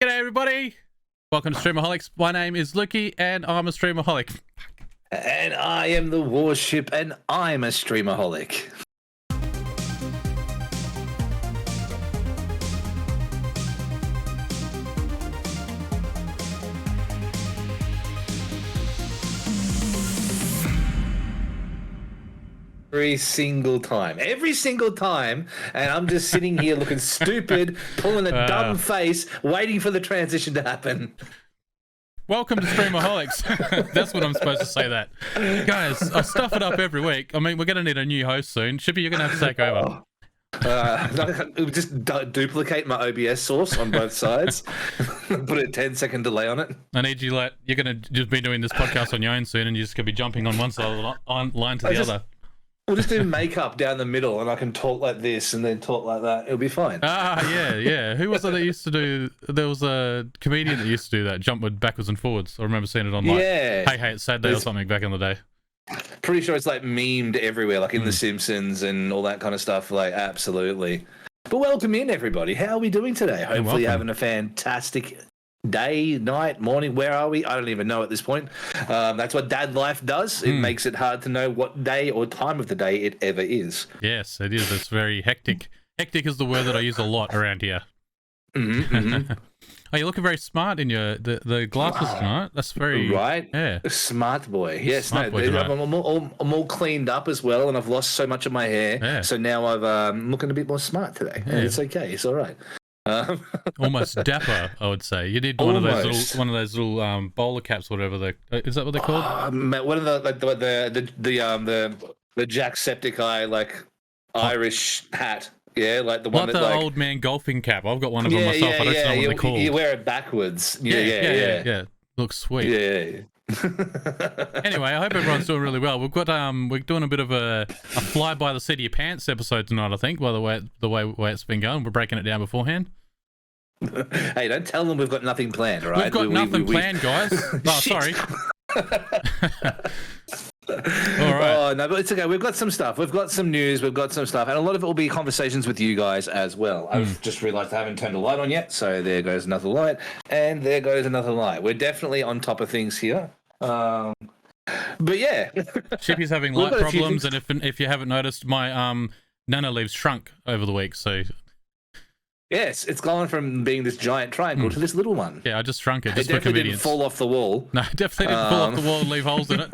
G'day everybody, welcome to Streamaholics. My name is Lukey and I'm a Streamaholic. And I am the Warship and I'm a Streamaholic. Every single time, and I'm just sitting here looking stupid, pulling a dumb face, waiting for the transition to happen. Welcome to Streamaholics. That's what I'm supposed to say. That, guys, I stuff it up every week. I mean, we're going to need a new host soon. Shippy, you're going to have to take over. Just duplicate my OBS source on both sides. Put a 10-second delay on it. I need you. You're going to just be doing this podcast on your own soon, and you're just going to be jumping on one side of the line to the other. We'll just do makeup down the middle, and I can talk like this and then talk like that. It'll be fine. Yeah. Who was it that used to do? There was a comedian that used to do that, jump backwards and forwards. I remember seeing it on Hey, it's Saturday or something back in the day. Pretty sure it's like memed everywhere, like in The Simpsons and all that kind of stuff. Like, absolutely. But welcome in, everybody. How are we doing today? Hopefully you're having a fantastic day, night, morning. Where are we? I don't even know at this point. That's what dad life does. It makes it hard to know what day or time of the day it ever is. Yes, it is. It's very hectic. Hectic is the word that I use a lot around here. Oh, you're looking very smart in your the glasses tonight. That's very right. Yeah, smart boy. Yes, smart boy I'm all cleaned up as well, and I've lost so much of my hair. Yeah. So now I'm looking a bit more smart today. Yeah. It's okay. It's all right. Almost dapper, I would say. You did one of those little bowler caps, whatever is that what they're called? One of the Jacksepticeye Irish hat. Yeah, like the one the old man golfing cap. I've got one of them myself. I don't know what they're called. You wear it backwards. Yeah. Looks sweet. Yeah. Anyway, I hope everyone's doing really well. We're doing a bit of a fly by the seat of your pants episode tonight, I think, by the way it's been going. We're breaking it down beforehand. Hey, don't tell them we've got nothing planned, all right? We've got nothing planned, guys. Oh, sorry. All right. Oh, no, but it's okay. We've got some stuff. We've got some news. We've got some stuff. And a lot of it will be conversations with you guys as well. I've just realized I haven't turned a light on yet. So there goes another light. And there goes another light. We're definitely on top of things here. But yeah. Shippy's having light problems. And if you haven't noticed, my nano leaves shrunk over the week. So yes, it's gone from being this giant triangle to this little one. Yeah, I just shrunk it. Just it definitely didn't fall off the wall. No, it definitely didn't fall off the wall and leave holes in it.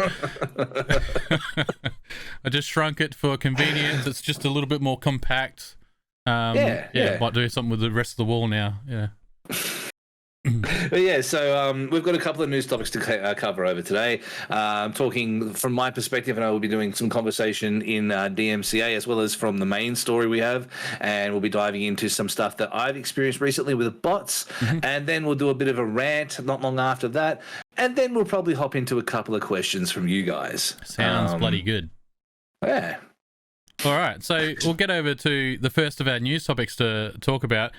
I just shrunk it for convenience. It's just a little bit more compact. Might do something with the rest of the wall now. Yeah. But yeah, so we've got a couple of news topics to cover over today. Talking from my perspective, and I will be doing some conversation in DMCA as well as from the main story we have, and we'll be diving into some stuff that I've experienced recently with bots, and then we'll do a bit of a rant not long after that, and then we'll probably hop into a couple of questions from you guys. Sounds bloody good. Yeah. All right, so we'll get over to the first of our news topics to talk about.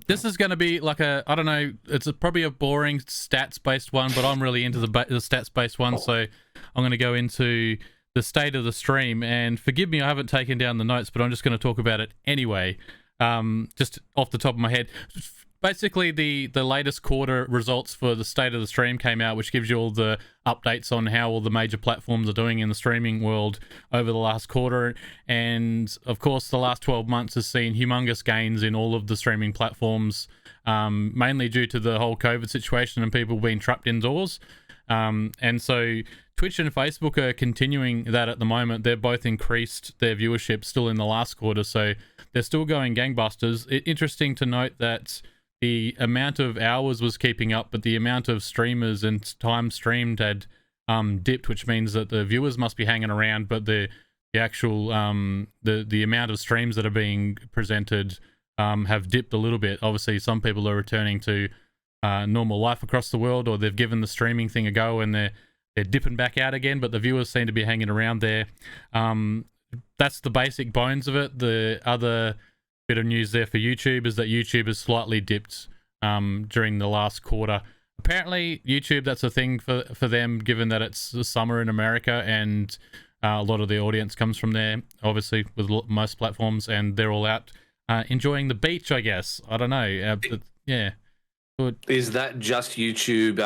This is going to be like I don't know, it's probably a boring stats-based one, but I'm really into the stats-based one, so I'm going to go into the state of the stream. And forgive me, I haven't taken down the notes, but I'm just going to talk about it anyway, just off the top of my head. Basically, the latest quarter results for the state of the stream came out, which gives you all the updates on how all the major platforms are doing in the streaming world over the last quarter. And, of course, the last 12 months has seen humongous gains in all of the streaming platforms, mainly due to the whole COVID situation and people being trapped indoors. And so Twitch and Facebook are continuing that at the moment. They've both increased their viewership still in the last quarter, so they're still going gangbusters. Interesting to note that the amount of hours was keeping up, but the amount of streamers and time streamed had dipped, which means that the viewers must be hanging around, but the actual the amount of streams that are being presented have dipped a little bit. Obviously, some people are returning to normal life across the world, or they've given the streaming thing a go and they're dipping back out again, but the viewers seem to be hanging around there. That's the basic bones of it. The other bit of news there for YouTube is that YouTube has slightly dipped during the last quarter. Apparently, YouTube, that's a thing for them, given that it's the summer in America and a lot of the audience comes from there, obviously, with most platforms, and they're all out enjoying the beach, I guess. I don't know. Yeah. Good. Is that just YouTube,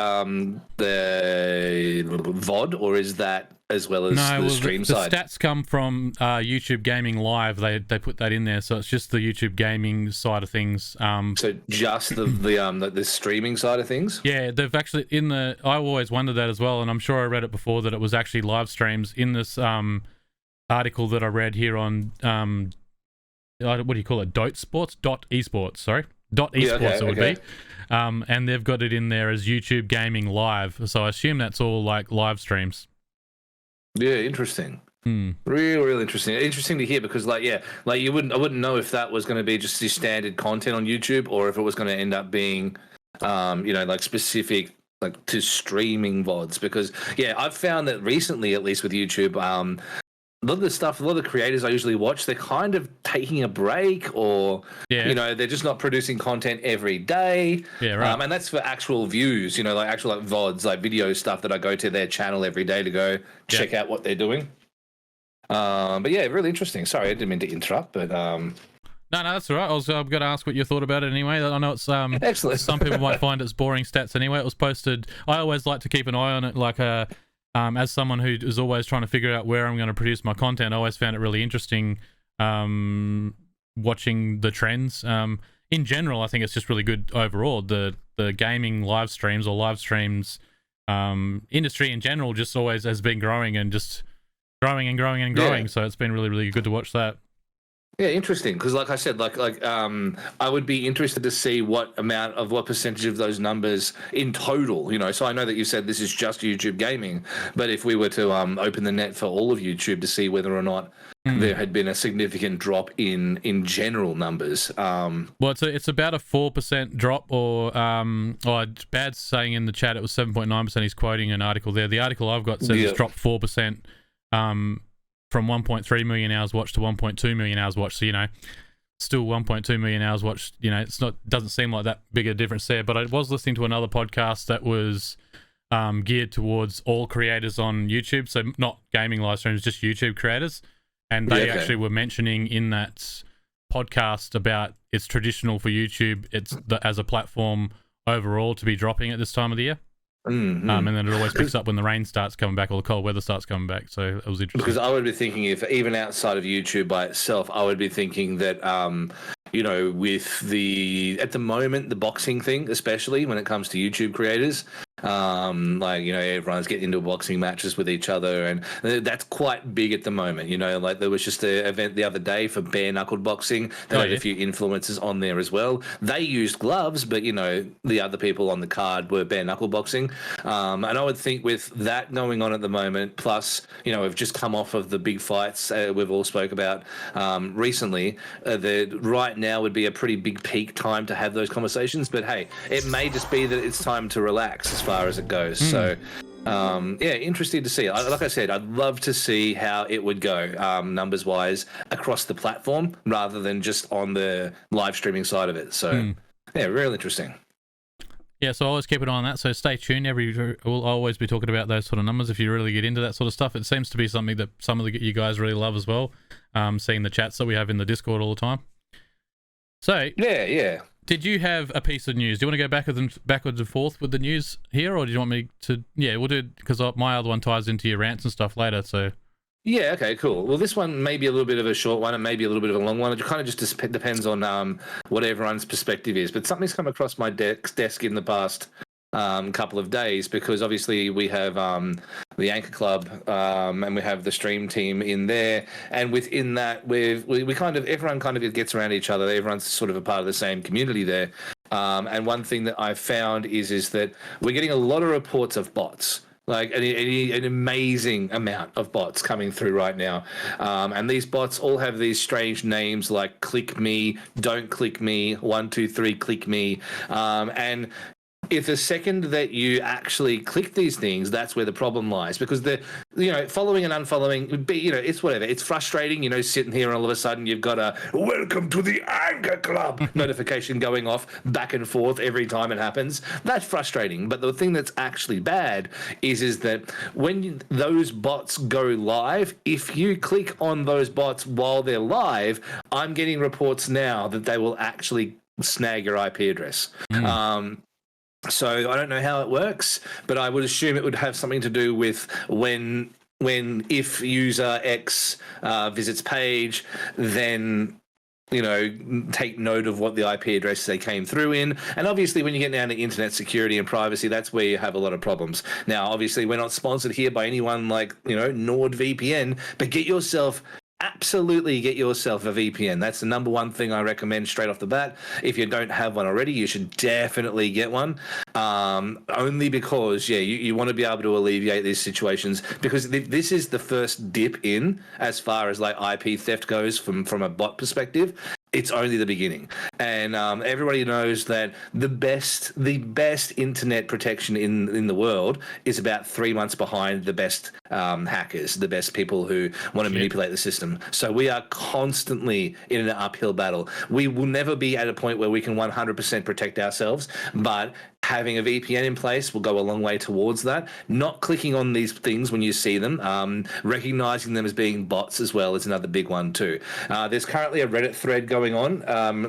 the VOD, or is that as well as the stream side? The stats come from YouTube Gaming Live. They put that in there, so it's just the YouTube Gaming side of things. So just the streaming side of things? Yeah, they've actually I always wondered that as well, and I'm sure I read it before that it was actually live streams in this article that I read here on what do you call it? Esports, sorry. Esports it would be. And they've got it in there as YouTube Gaming Live. So I assume that's all like live streams. Yeah, interesting. Real interesting. Interesting to hear because, I wouldn't know if that was going to be just the standard content on YouTube or if it was going to end up being, specific to streaming VODs. Because I've found that recently, at least with YouTube, a lot of the creators I usually watch, they're kind of taking a break or, they're just not producing content every day. Yeah, right. And that's for actual views, actual VODs, like video stuff that I go to their channel every day to go check out what they're doing. But really interesting. Sorry, I didn't mean to interrupt, but... No, that's all right. I was going to ask what you thought about it anyway. I know it's... Excellent. Some people might find it's boring stats anyway. It was posted... I always like to keep an eye on it, as someone who is always trying to figure out where I'm going to produce my content, I always found it really interesting watching the trends. In general, I think it's just really good overall. The gaming live streams or live streams industry in general just always has been growing and just growing and growing and growing. So it's been really, really good to watch that. Yeah, interesting. Because, like I said, I would be interested to see what percentage of those numbers in total. So I know that you said this is just YouTube gaming, but if we were to open the net for all of YouTube to see whether or not there had been a significant drop in general numbers. Well, it's about a 4% drop, or Bad's saying in the chat it was 7.9%. He's quoting an article there. The article I've got says it's dropped 4%. From 1.3 million hours watched to 1.2 million hours watched. So, still 1.2 million hours watched. Doesn't seem like that big a difference there. But I was listening to another podcast that was geared towards all creators on YouTube. So not gaming live streams, just YouTube creators. And they actually were mentioning in that podcast about it's traditional for YouTube, as a platform overall to be dropping at this time of the year. Mm-hmm. And then it always picks up when the rain starts coming back or the cold weather starts coming back. So it was interesting. Because I would be thinking, if even outside of YouTube by itself, I would be thinking that, with at the moment, the boxing thing, especially when it comes to YouTube creators, everyone's getting into boxing matches with each other, and that's quite big at the moment. There was just an event the other day for bare knuckled boxing. They had a few influencers on there as well. They used gloves, but the other people on the card were bare knuckle boxing. And I would think with that going on at the moment, plus we've just come off of the big fights we've all spoke about recently. Right now would be a pretty big peak time to have those conversations. But hey, it may just be that it's time to relax as far as it goes. So interesting to see. Like I said, I'd love to see how it would go numbers wise across the platform rather than just on the live streaming side of it. So real interesting. Yeah, so always keep an eye on that. So stay tuned. We'll always be talking about those sort of numbers if you really get into that sort of stuff. It seems to be something that some of you guys really love as well. Seeing the chats that we have in the Discord all the time. So did you have a piece of news? Do you want to go backwards and forth with the news here, or do you want me to? Yeah, we'll do it because my other one ties into your rants and stuff later. So. Yeah, okay, cool. Well, this one may be a little bit of a short one and maybe a little bit of a long one. It kind of just depends on what everyone's perspective is. But something's come across my desk in the past couple of days, because obviously we have the Anchor Club and we have the stream team in there, and within that we kind of, everyone kind of gets around each other. Everyone's sort of a part of the same community there. And one thing that I've found is that we're getting a lot of reports of bots. Like an amazing amount of bots coming through right now. And these bots all have these strange names like click me, don't click me, 1, 2, 3, click me. And if the second that you actually click these things, that's where the problem lies, because following and unfollowing, it's whatever. It's frustrating, sitting here and all of a sudden you've got a welcome to the Anchor Club notification going off back and forth every time it happens. That's frustrating. But the thing that's actually bad is that when those bots go live, if you click on those bots while they're live, I'm getting reports now that they will actually snag your IP address. So I don't know how it works, but I would assume it would have something to do with if user X visits page, then take note of what the IP address they came through in. And obviously, when you get down to internet security and privacy, that's where you have a lot of problems. Now, obviously, we're not sponsored here by anyone like, NordVPN, but absolutely get yourself a VPN. That's the number one thing I recommend straight off the bat. If you don't have one already, you should definitely get one. Only because, you want to be able to alleviate these situations, because this is the first dip in as far as like IP theft goes from a bot perspective. It's only the beginning. And everybody knows that the best internet protection in the world is about 3 months behind the best hackers, the best people who want to manipulate the system. So we are constantly in an uphill battle. We will never be at a point where we can 100% protect ourselves, but having a VPN in place will go a long way towards that. Not clicking on these things when you see them, recognizing them as being bots as well is another big one too. There's currently a Reddit thread going on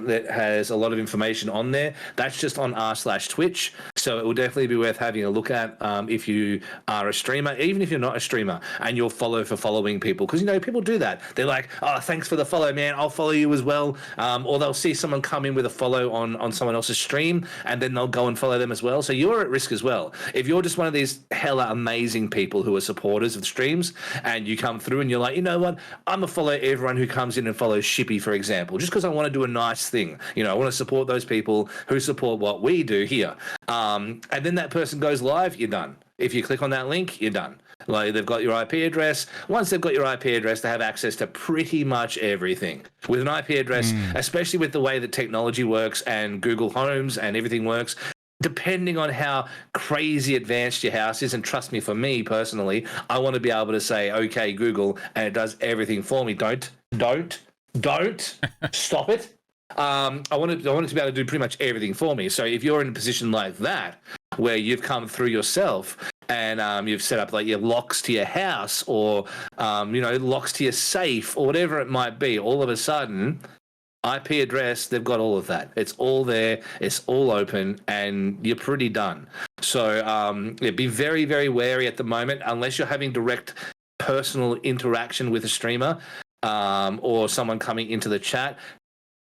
that has a lot of information on there. That's just on r/Twitch, so it will definitely be worth having a look at if you are a streamer, even if you're not a streamer, and you'll follow for following people, because people do that. They're like, oh, thanks for the follow, man, I'll follow you as well. Or they'll see someone come in with a follow on someone else's stream, and then they'll go and follow them as well. So you're at risk as well. If you're just one of these hella amazing people who are supporters of streams, and you come through and you're like, you know what, I'm gonna follow everyone who comes in and follows Shippy, for example, just because I want to do a nice thing. I want to support those people who support what we do here. And then that person goes live, you're done. If you click on that link, you're done. Like, they've got your IP address. Once they've got your IP address, they have access to pretty much everything. With an IP address, especially with the way that technology works and Google Homes and everything works, depending on how crazy advanced your house is, and trust me, for me personally, I want to be able to say, okay, Google, and it does everything for me. Don't stop it. I want it to be able to do pretty much everything for me. So if you're in a position like that, where you've come through yourself and you've set up like your locks to your house, or locks to your safe, or whatever it might be, all of a sudden, IP address, they've got all of that. It's all there. It's all open, and you're pretty done. So be very, very wary at the moment, unless you're having direct personal interaction with a streamer or someone coming into the chat.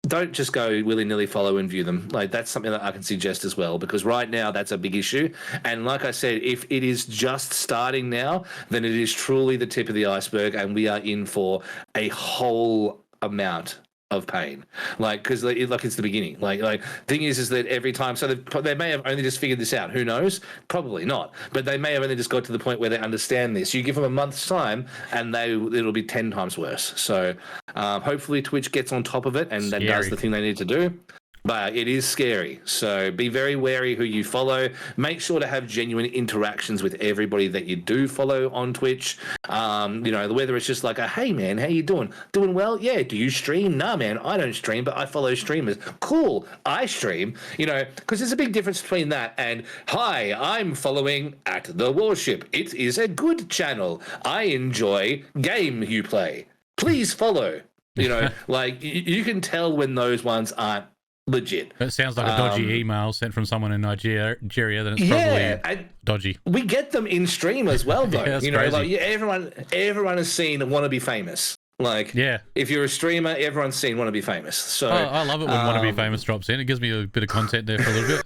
Don't just go willy-nilly follow and view them. Like, that's something that I can suggest as well, because right now that's a big issue. And like I said, if it is just starting now, then it is truly the tip of the iceberg, and we are in for a whole amount of pain, because it's the beginning. Like thing is that every time, so they may have only just figured this out. Who knows? Probably not. But they may have only just got to the point where they understand this. You give them a month's time, and it'll be 10 times worse. So hopefully Twitch gets on top of it and then does the thing they need to do. But it is scary. So be very wary who you follow. Make sure to have genuine interactions with everybody that you do follow on Twitch. Whether it's just like hey man, how you doing? Doing well? Yeah. Do you stream? Nah, man, I don't stream, but I follow streamers. Cool. I stream. Because there's a big difference between that and, hi, I'm following at the Warship. It is a good channel. I enjoy game you play. Please follow. You can tell when those ones aren't legit. It sounds like a dodgy email sent from someone in Nigeria, then it's probably dodgy. We get them in stream as well, though. Crazy. Everyone has seen Want to Be Famous. If you're a streamer, everyone's seen Want to Be Famous. So I love it when Want to Be Famous drops in. It gives me a bit of content there for a little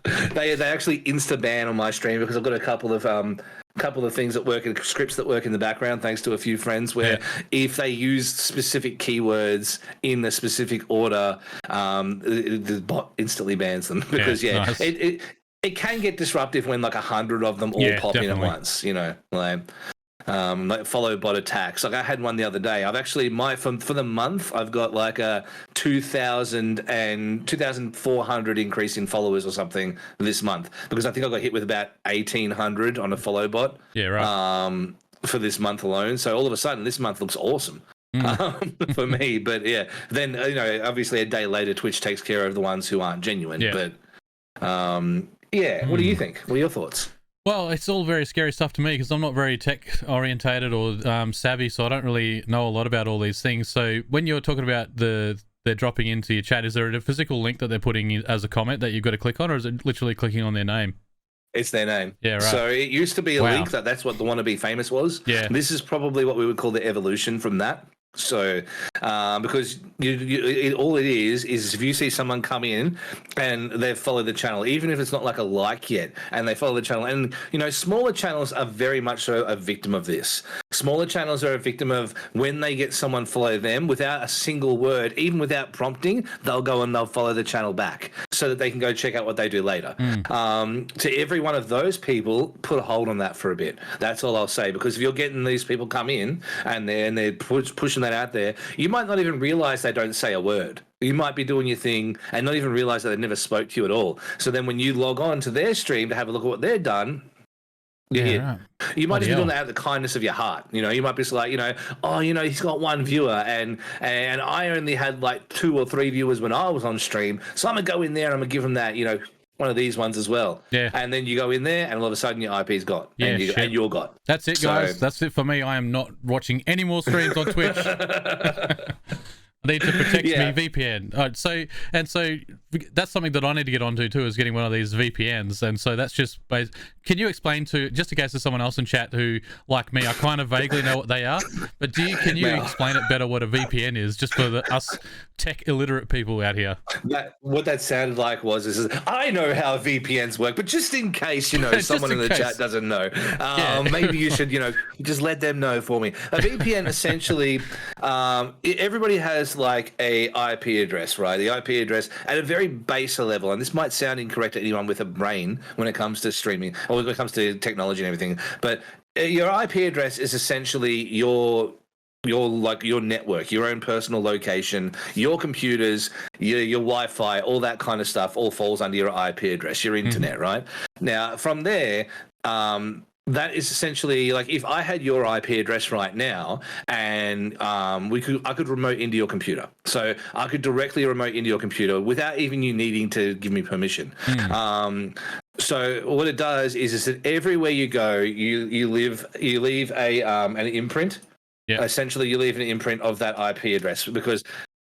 bit. They actually insta ban on my stream, because I've got a couple of things that work, scripts that work in the background, thanks to a few friends, where if they use specific keywords in a specific order, the bot instantly bans them, because nice. It can get disruptive when 100 of them all pop in at once, like follow bot attacks. I had one the other day. I've actually for the month I've got a 2,400 increase in followers or something this month, because I think I got hit with about 1,800 on a follow bot. Yeah, right. For this month alone. So all of a sudden this month looks awesome for me. But then obviously a day later Twitch takes care of the ones who aren't genuine. Yeah. But what do you think? What are your thoughts? Well, it's all very scary stuff to me, because I'm not very tech orientated or savvy, so I don't really know a lot about all these things. So when you're talking about the they're dropping into your chat, is there a physical link that they're putting in as a comment that you've got to click on, or is it literally clicking on their name? It's their name. Yeah, right. So it used to be a link that's what the Wannabe Famous was. Yeah. This is probably what we would call the evolution from that. So, because all it is if you see someone come in and they've followed the channel, even if it's not like a like yet, and they follow the channel, and smaller channels are very much so a victim of this. Smaller channels are a victim of when they get someone follow them without a single word, even without prompting, they'll go and they'll follow the channel back so that they can go check out what they do later. To every one of those people, put a hold on that for a bit. That's all I'll say, because if you're getting these people come in and they're pushing that out there, you might not even realize they don't say a word. You might be doing your thing and not even realize that they never spoke to you at all. So then when you log on to their stream to have a look at what they've done, right. You might just be doing that out of the kindness of your heart. You might be just like, he's got one viewer and I only had like 2 or 3 viewers when I was on stream. So I'm going to go in there and I'm going to give them that, one of these ones as well. Yeah. And then you go in there and all of a sudden your IP's gone. Yeah, and you're gone. That's it, guys. That's it for me. I am not watching any more streams on Twitch. I need to protect me VPN. So that's something that I need to get onto too, is getting one of these VPNs. And so that's just can you explain just in case there's someone else in chat who, like me, I kind of vaguely know what they are, but can you explain it better what a VPN is, just for us tech illiterate people out here? What that sounded like was I know how VPNs work, but just in case someone in the chat doesn't know, maybe you should just let them know for me. A VPN essentially, everybody has like a IP address, right? The IP address at a very baser level, and this might sound incorrect to anyone with a brain when it comes to streaming or when it comes to technology and everything, but your IP address is essentially your network, your own personal location, your computers, your Wi-Fi, all that kind of stuff all falls under your IP address, your internet, right? Now, from there, that is essentially like if I had your IP address right now and I could remote into your computer. So I could directly remote into your computer without even you needing to give me permission. So what it does is that everywhere you go, you leave an imprint. Yeah. Essentially, you leave an imprint of that IP address, because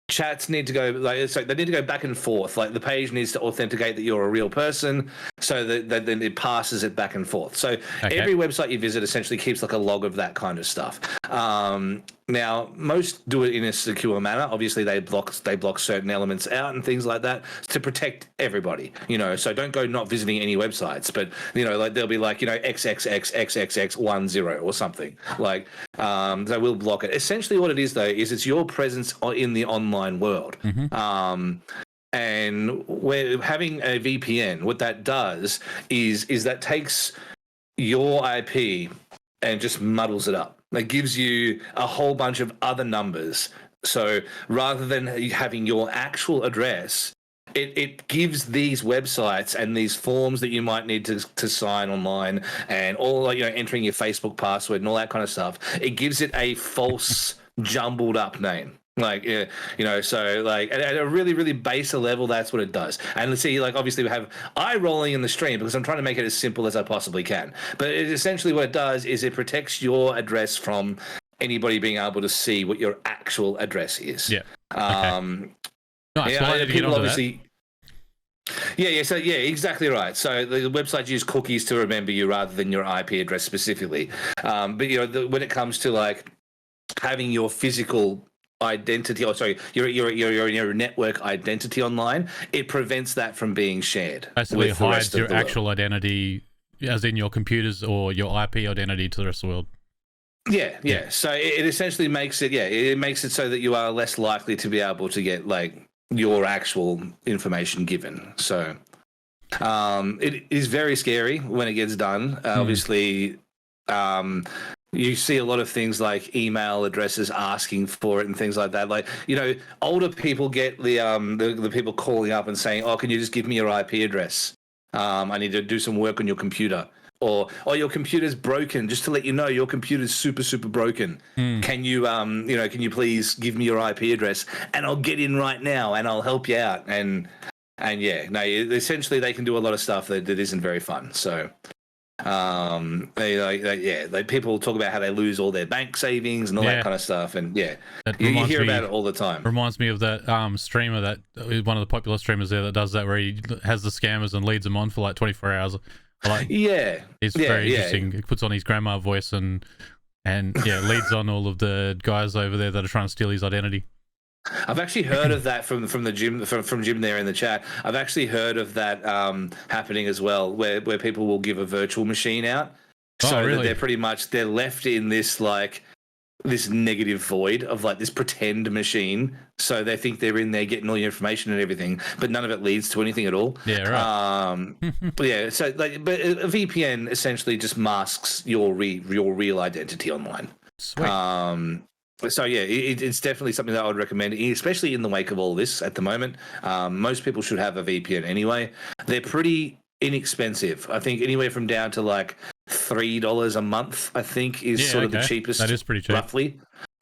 chats need to go they need to go back and forth. Like the page needs to authenticate that you're a real person, so that then it passes it back and forth. So every website you visit essentially keeps like a log of that kind of stuff. Now, most do it in a secure manner. Obviously, they block certain elements out and things like that to protect everybody. So don't go not visiting any websites, but like they'll be like XXXXXX10 or something. Like they will block it. Essentially, what it is though is it's your presence in the online world. And we're having a VPN. What that does is that takes your IP and just muddles it up. It gives you a whole bunch of other numbers. So rather than having your actual address, it gives these websites and these forms that you might need to sign online and all entering your Facebook password and all that kind of stuff. It gives it a false, jumbled up name. So like at a really, really baser level, that's what it does. And let's see, like obviously we have eye rolling in the stream because I'm trying to make it as simple as I possibly can. But essentially what it does is it protects your address from anybody being able to see what your actual address is. Yeah. Nice. People obviously. Yeah. So exactly right. So the websites use cookies to remember you rather than your IP address specifically. But when it comes to like having your physical identity, your network identity online, it prevents that from being shared. Basically hides your actual identity, as in your computers or your IP identity, to the rest of the world. Yeah. So it essentially makes it so that you are less likely to be able to get like your actual information given. So it is very scary when it gets done. Obviously, you see a lot of things like email addresses asking for it and things like that. Like, older people get the people calling up and saying, "Oh, can you just give me your IP address? I need to do some work on your computer." Or your computer's broken. Just to let you know, your computer's super, super broken. Can you, can you please give me your IP address and I'll get in right now and I'll help you out. And essentially they can do a lot of stuff that isn't very fun. So People talk about how they lose all their bank savings and all that kind of stuff, and you hear about it all the time. Reminds me of that streamer, that one of the popular streamers there that does that, where he has the scammers and leads them on for like 24 hours. He's very interesting. He puts on his grandma voice and leads on all of the guys over there that are trying to steal his identity. I've actually heard of that from the Jim from Jim there in the chat. I've actually heard of that happening as well, where people will give a virtual machine out, that they're pretty much left in this this negative void of like this pretend machine. So they think they're in there getting all your information and everything, but none of it leads to anything at all. Yeah, right. But a VPN essentially just masks your real identity online. Sweet. So it's definitely something that I would recommend, especially in the wake of all this at the moment. Most people should have a VPN anyway. They're pretty inexpensive. I think anywhere from down to like $3 a month, I think, is the cheapest. That is pretty cheap. Roughly.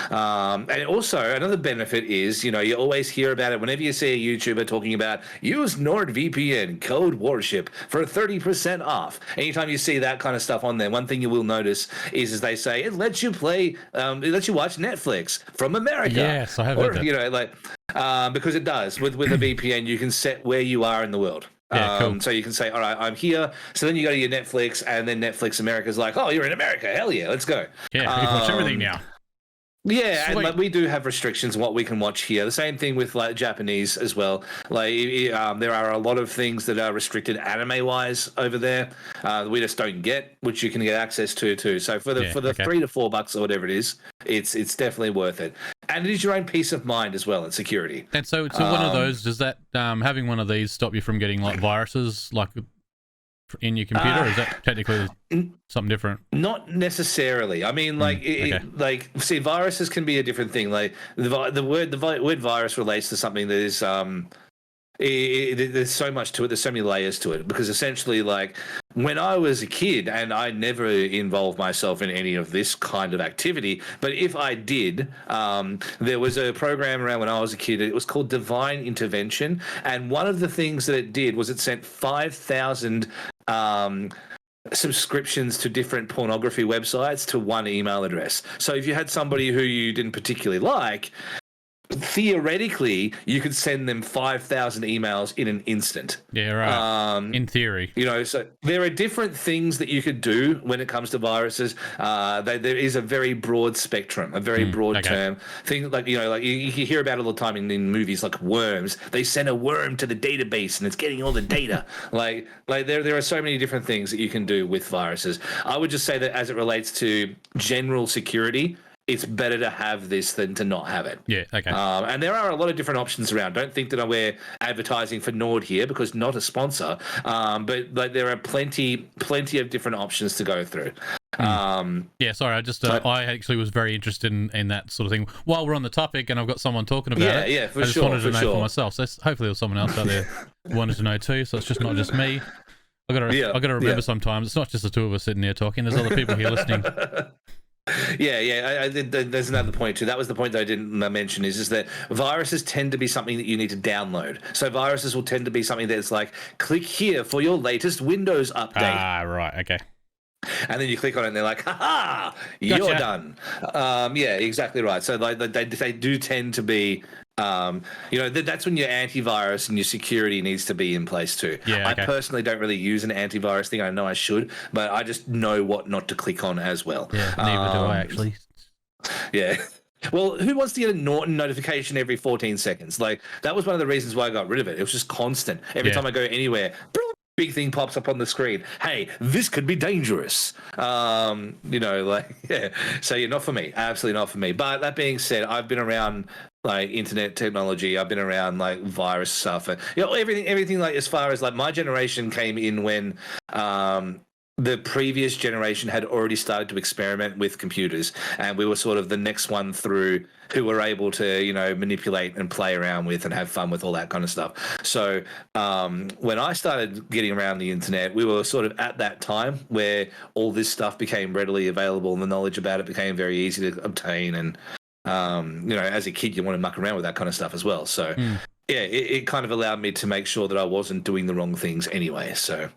And also another benefit is, you always hear about it whenever you see a YouTuber talking about use NordVPN code Warship for 30% off. Anytime you see that kind of stuff on there, one thing you will notice is they say it lets you watch Netflix from America. Yes, I have heard that. Because it does. With a VPN, you can set where you are in the world. Yeah, cool. So you can say, all right, I'm here. So then you go to your Netflix, and then Netflix America's like, oh, you're in America. Hell yeah, let's go. Yeah, you can watch everything now. Yeah, Sweet. And we do have restrictions on what we can watch here. The same thing with Japanese as well. There are a lot of things that are restricted anime-wise over there. We just don't get, which you can get access to too. So for the $3 to $4 or whatever it is, it's definitely worth it. And it is your own peace of mind as well and security. And so one of those, does that having one of these stop you from getting like viruses in your computer, or is that technically something different? Not necessarily. I mean, see, viruses can be a different thing. Like the word virus relates to something that is there's so much to it. There's so many layers to it, because essentially, like when I was a kid, and I never involved myself in any of this kind of activity, but if I did, there was a program around when I was a kid. It was called Divine Intervention, and one of the things that it did was it sent 5,000 subscriptions to different pornography websites to one email address. So if you had somebody who you didn't particularly like, theoretically you could send them 5,000 emails in an instant. Yeah, right. In theory, so there are different things that you could do when it comes to viruses. There is a very broad spectrum, a very broad term. Things like you hear about all the time in movies, like worms. They send a worm to the database and it's getting all the data. There are so many different things that you can do with viruses. I would just say that as it relates to general security, it's better to have this than to not have it. Yeah, okay. And there are a lot of different options around. Don't think that we're advertising for Nord here, because not a sponsor. But there are plenty of different options to go through. Yeah, sorry. I actually was very interested in that sort of thing. While we're on the topic, and I've got someone talking about it. Yeah, for sure. I just wanted to know for myself. So hopefully there's someone else out there who wanted to know too. So it's just not just me. I got to remember sometimes it's not just the two of us sitting here talking. There's other people here listening. Yeah. There's another point too. That was the point that I didn't mention. Is that viruses tend to be something that you need to download. So viruses will tend to be something that's like, click here for your latest Windows update. Ah, right. Okay. And then you click on it and they're like, ha-ha, you're done. Yeah, exactly right. So they do tend to be, that's when your antivirus and your security needs to be in place too. Yeah, okay. I personally don't really use an antivirus thing. I know I should, but I just know what not to click on as well. Yeah, neither do I actually. Yeah. Well, who wants to get a Norton notification every 14 seconds? Like, that was one of the reasons why I got rid of it. It was just constant. Every time I go anywhere, big thing pops up on the screen. Hey, this could be dangerous. So you're not for me. Absolutely not for me. But that being said, I've been around like internet technology. I've been around like virus stuff, and everything like as far as like my generation came in when the previous generation had already started to experiment with computers, and we were sort of the next one through who were able to, manipulate and play around with and have fun with all that kind of stuff. So when I started getting around the internet, we were sort of at that time where all this stuff became readily available and the knowledge about it became very easy to obtain. And, as a kid, you want to muck around with that kind of stuff as well. So, it kind of allowed me to make sure that I wasn't doing the wrong things anyway. So,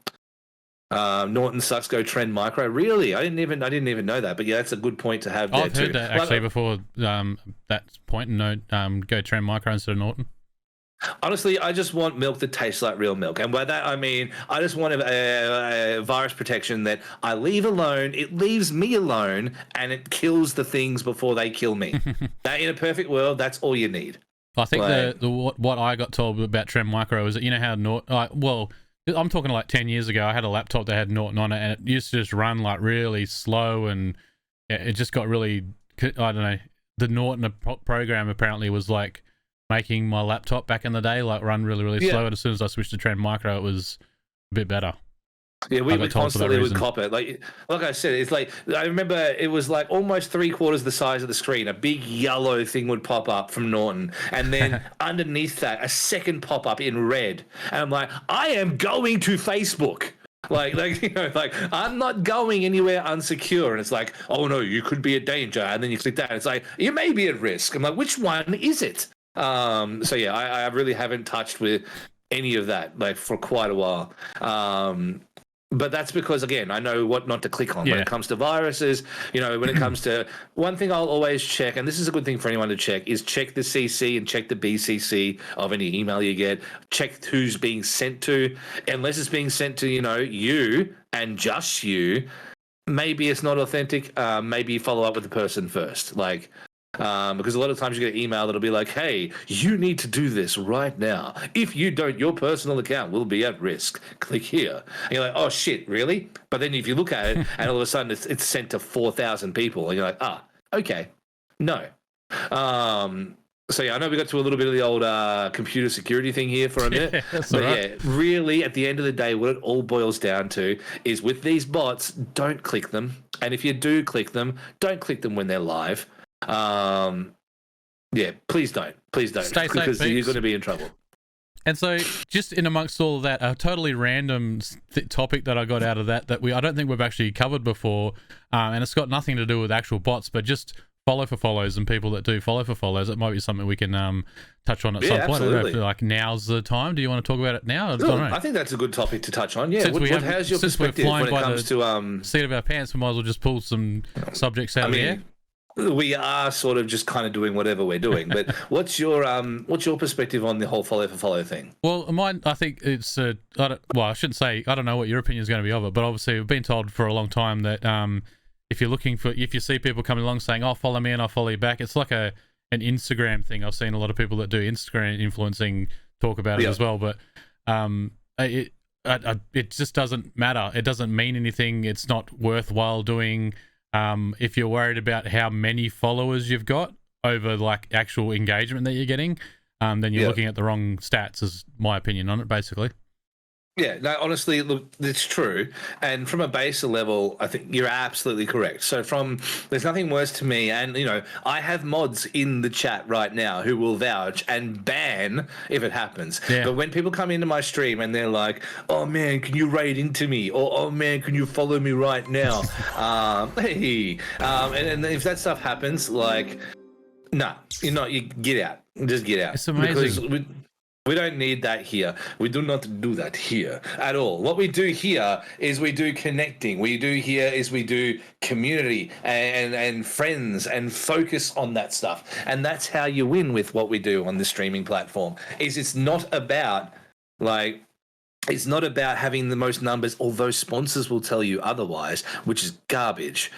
Norton sucks. Go Trend Micro. Really? I didn't even know that. But yeah, that's a good point to have. I've heard that actually before. That point. No, go Trend Micro instead of Norton. Honestly, I just want milk that tastes like real milk. And by that, I mean, I just want a virus protection that I leave alone. It leaves me alone and it kills the things before they kill me. That, in a perfect world, that's all you need. I think what I got told about Trend Micro is that, you know how well, I'm talking like 10 years ago, I had a laptop that had Norton on it and it used to just run like really slow, and it just got really, I don't know, the Norton program apparently was like making my laptop back in the day like run really slow, and as soon as I switched to Trend Micro it was a bit better. Yeah, we constantly would cop it. Like I said, it's like, I remember it was like almost 3/4 the size of the screen. A big yellow thing would pop up from Norton, and then underneath that a second pop up in red, and I'm like, I am going to Facebook. Like you know, like I'm not going anywhere unsecure, and it's like, oh no, you could be a danger, and then you click that, and it's like, you may be at risk. I'm like, which one is it? So yeah, I really haven't touched with any of that like for quite a while. But that's because, again, I know what not to click on when it comes to viruses. You know, when it comes to one thing I'll always check, and this is a good thing for anyone to check, is check the CC and check the BCC of any email you get. Check who's being sent to. Unless it's being sent to, you know, you and just you, maybe it's not authentic. Maybe follow up with the person first. Like, because a lot of times you get an email that'll be like, hey, you need to do this right now. If you don't, your personal account will be at risk. Click here. And you're like, oh shit, really? But then if you look at it and all of a sudden it's sent to 4,000 people, and you're like, okay, no. So yeah, I know we got to a little bit of the old computer security thing here for a minute. But yeah, really at the end of the day, what it all boils down to is, with these bots, don't click them. And if you do click them, don't click them when they're live. Yeah, please don't Stay safe, because peeps. you're going to be in trouble. And so, just in amongst all of that, a totally random topic that I got out of that I don't think we've actually covered before, and it's got nothing to do with actual bots, but just follow for follows and people that do follow for follows. It might be something we can touch on at some point. Absolutely. I don't know if, like, now's the time. Do you want to talk about it now? I think that's a good topic to touch on. Yeah, how's your perspective when it comes to seat of our pants? We might as well just pull some subjects out of the air. We are sort of just kind of doing whatever we're doing, but what's your perspective on the whole follow for follow thing? Well, mine, I think it's I shouldn't say, I don't know what your opinion is going to be of it, but obviously we've been told for a long time that if you see people coming along saying, "Oh, follow me and I'll follow you back," it's like an Instagram thing. I've seen a lot of people that do Instagram influencing talk about it as well, but it just doesn't matter. It doesn't mean anything. It's not worthwhile doing. If you're worried about how many followers you've got over like actual engagement that you're getting, then you're looking at the wrong stats, is my opinion on it, basically. Yeah, no, honestly, look, it's true. And from a baser level, I think you're absolutely correct. So there's nothing worse to me. And, you know, I have mods in the chat right now who will vouch and ban if it happens. Yeah. But when people come into my stream and they're like, oh man, can you raid into me? Or, oh man, can you follow me right now? And if that stuff happens, like, no, you get out. Just get out. It's amazing. Because we don't need that here. We do not do that here at all. What we do here is we do connecting. We do community and friends and focus on that stuff. And that's how you win with what we do on the streaming platform. It's not about having the most numbers, although sponsors will tell you otherwise, which is garbage.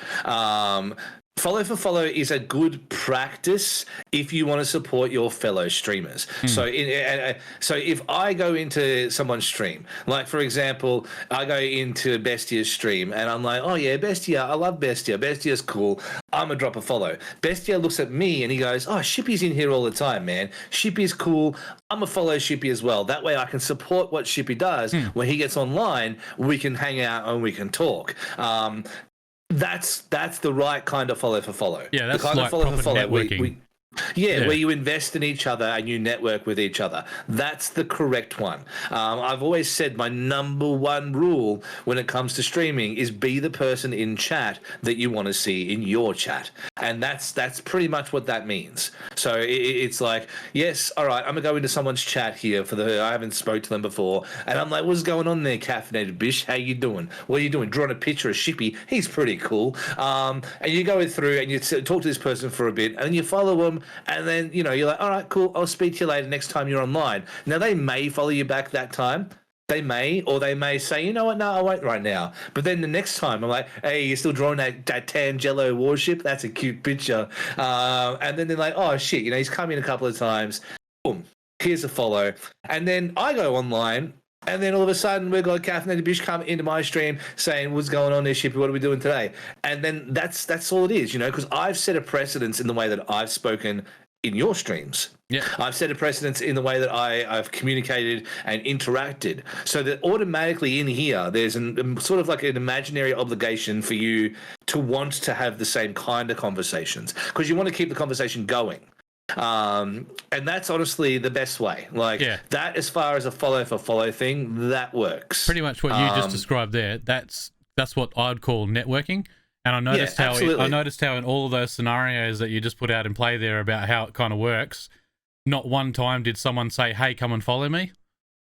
Follow for follow is a good practice if you want to support your fellow streamers. So if I go into someone's stream, like for example, I go into Bestia's stream and I'm like, oh yeah, Bestia, I love Bestia. Bestia's cool. I'm going to drop a follow. Bestia looks at me and he goes, oh, Shippy's in here all the time, man. Shippy's cool. I'm going to follow Shippy as well. That way I can support what Shippy does. When he gets online, we can hang out and we can talk. That's the right kind of follow for follow. Yeah, that's the kind like of follow proper for follow. networking. Yeah, where you invest in each other and you network with each other. That's the correct one. I've always said my number one rule when it comes to streaming is be the person in chat that you want to see in your chat. And that's pretty much what that means. So it's like, yes, all right, I'm going to go into someone's chat here I haven't spoke to them before. And I'm like, what's going on there, caffeinated bish? How you doing? What are you doing? Drawing a picture of Shippy. He's pretty cool. And you go through and you talk to this person for a bit and then you follow them. And then, you're like, all right, cool, I'll speak to you later next time you're online. Now, they may follow you back that time. They may, or they may say, you know what, no, I won't right now. But then the next time, I'm like, hey, you're still drawing that Tangelo Warship? That's a cute picture. And then they're like, oh, shit, he's come in a couple of times. Boom, here's a follow. And then I go online. And then all of a sudden, we've got Caffeinated Bish come into my stream saying, what's going on there, Shippy? What are we doing today? And then that's all it is, because I've set a precedence in the way that I've spoken in your streams. Yeah. I've set a precedence in the way that I've communicated and interacted. So that automatically in here, there's sort of like an imaginary obligation for you to want to have the same kind of conversations because you want to keep the conversation going. And that's honestly the best way. That, as far as a follow for follow thing, that works. Pretty much what you just described there. That's what I'd call networking. And I noticed how in all of those scenarios that you just put out in play there about how it kind of works, not one time did someone say, "Hey, come and follow me."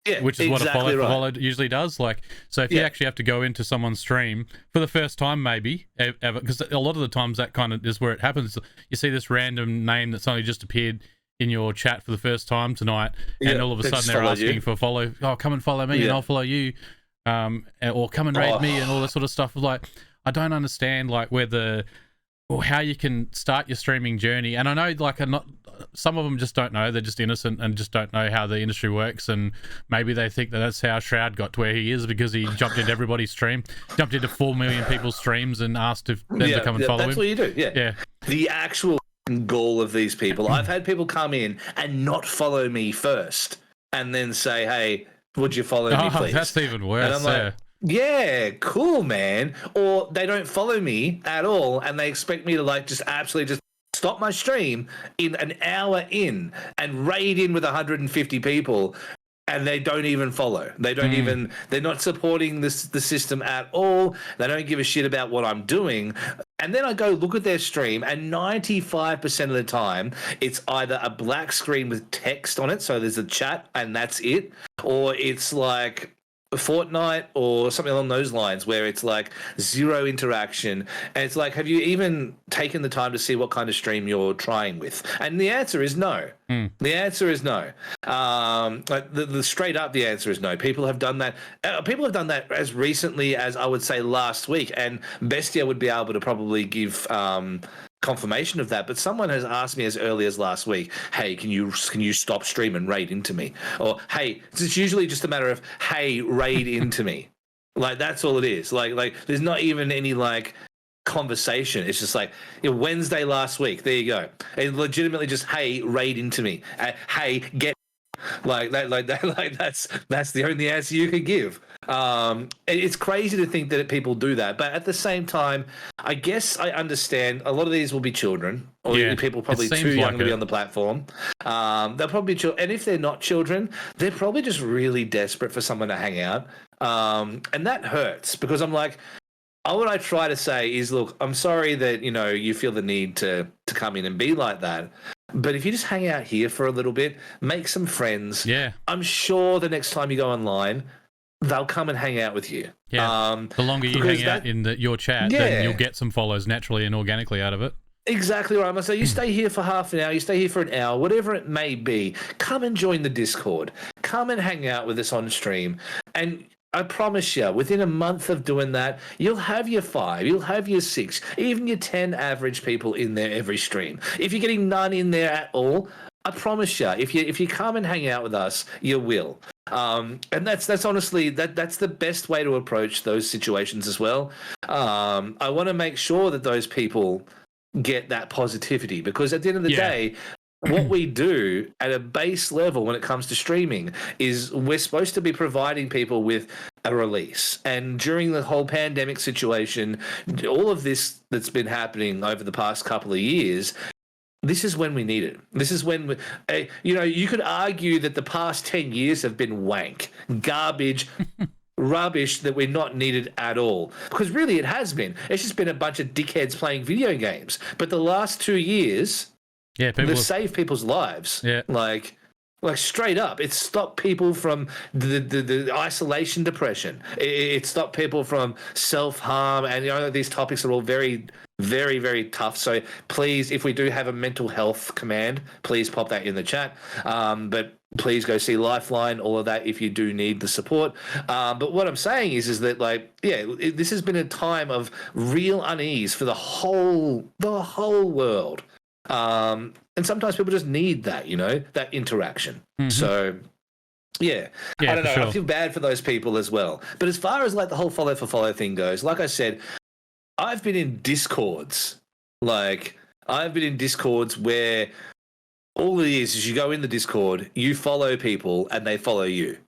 Yeah, which is exactly what a follow for follow usually does. So if you actually have to go into someone's stream for the first time, maybe ever, because a lot of the times that kind of is where it happens. You see this random name that's only just appeared in your chat for the first time tonight, and all of a sudden they're asking for a follow. Oh, come and follow me, and I'll follow you, or come and raid me, and all that sort of stuff. I don't understand how you can start your streaming journey. And I know some of them just don't know. They're just innocent and just don't know how the industry works. And maybe they think that's how Shroud got to where he is because he jumped into everybody's stream, jumped into 4 million people's streams and asked them to come and follow him. That's what you do. Yeah. The actual goal of these people. I've had people come in and not follow me first and then say, hey, would you follow me, please? That's even worse. And I'm like, yeah, cool, man. Or they don't follow me at all and they expect me to just absolutely just stop my stream in an hour in and raid in with 150 people and they don't even follow. They don't even, they're not supporting the system at all. They don't give a shit about what I'm doing. And then I go look at their stream and 95% of the time it's either a black screen with text on it, so there's a chat and that's it, or it's like Fortnite or something along those lines where it's zero interaction. And it's have you even taken the time to see what kind of stream you're trying with? And the answer is no. The answer is no. The straight up, the answer is no. People have done that. People have done that as recently as I would say last week, and Bestia would be able to probably give confirmation of that, but someone has asked me as early as last week, hey, can you stop stream and raid into me? Or hey, it's usually just a matter of, hey, raid into me. That's all it is. There's not even any conversation. It's just Wednesday last week, there you go. It legitimately just, hey, raid into me. Hey, get that's the only answer you can give. It's crazy to think that people do that, but at the same time, I guess I understand a lot of these will be children or people probably too young to be on the platform. They'll probably be children, and if they're not children, they're probably just really desperate for someone to hang out. And that hurts because I'm all what I try to say is, look, I'm sorry that you feel the need to come in and be like that. But if you just hang out here for a little bit, make some friends, I'm sure the next time you go online, they'll come and hang out with you. Yeah. The longer you hang out in your chat, then you'll get some follows naturally and organically out of it. Exactly right. So you stay here for half an hour, you stay here for an hour, whatever it may be. Come and join the Discord. Come and hang out with us on stream. And I promise you, within a month of doing that, you'll have your 5, you'll have your 6, even your 10 average people in there every stream. If you're getting none in there at all, I promise you, if you come and hang out with us, you will. And that's honestly that's the best way to approach those situations as well. I want to make sure that those people get that positivity because at the end of the day, what we do at a base level when it comes to streaming is we're supposed to be providing people with a release. And during the whole pandemic situation, all of this that's been happening over the past couple of years, this is when we need it. This is when, you could argue that the past 10 years have been wank, garbage, rubbish that we're not needed at all. Because really it has been. It's just been a bunch of dickheads playing video games. But the last 2 years, they've saved people's lives. Yeah. Like straight up, it's stopped people from the isolation depression. It stopped people from self-harm. And, these topics are all very, very, very tough. So please, if we do have a mental health command, please pop that in the chat. But please go see Lifeline, all of that, if you do need the support. But what I'm saying is that, this has been a time of real unease for the whole world. And sometimes people just need that, that interaction. Mm-hmm. So, I don't know. Sure. I feel bad for those people as well. But as far as the whole follow for follow thing goes, like I said, I've been in Discords. Where all it is you go in the Discord, you follow people, and they follow you.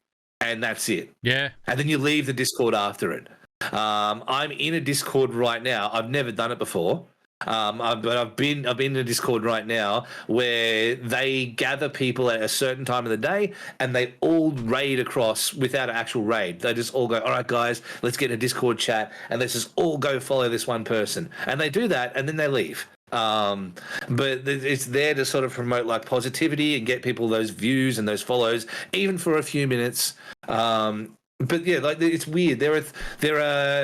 And that's it. Yeah. And then you leave the Discord after it. I'm in a Discord right now. I've never done it before. But I've been in a Discord right now where they gather people at a certain time of the day and they all raid across without an actual raid. They just all go, all right, guys, let's get in a Discord chat and let's just all go follow this one person. And they do that and then they leave. But it's there to sort of promote positivity and get people those views and those follows, even for a few minutes. But it's weird. There are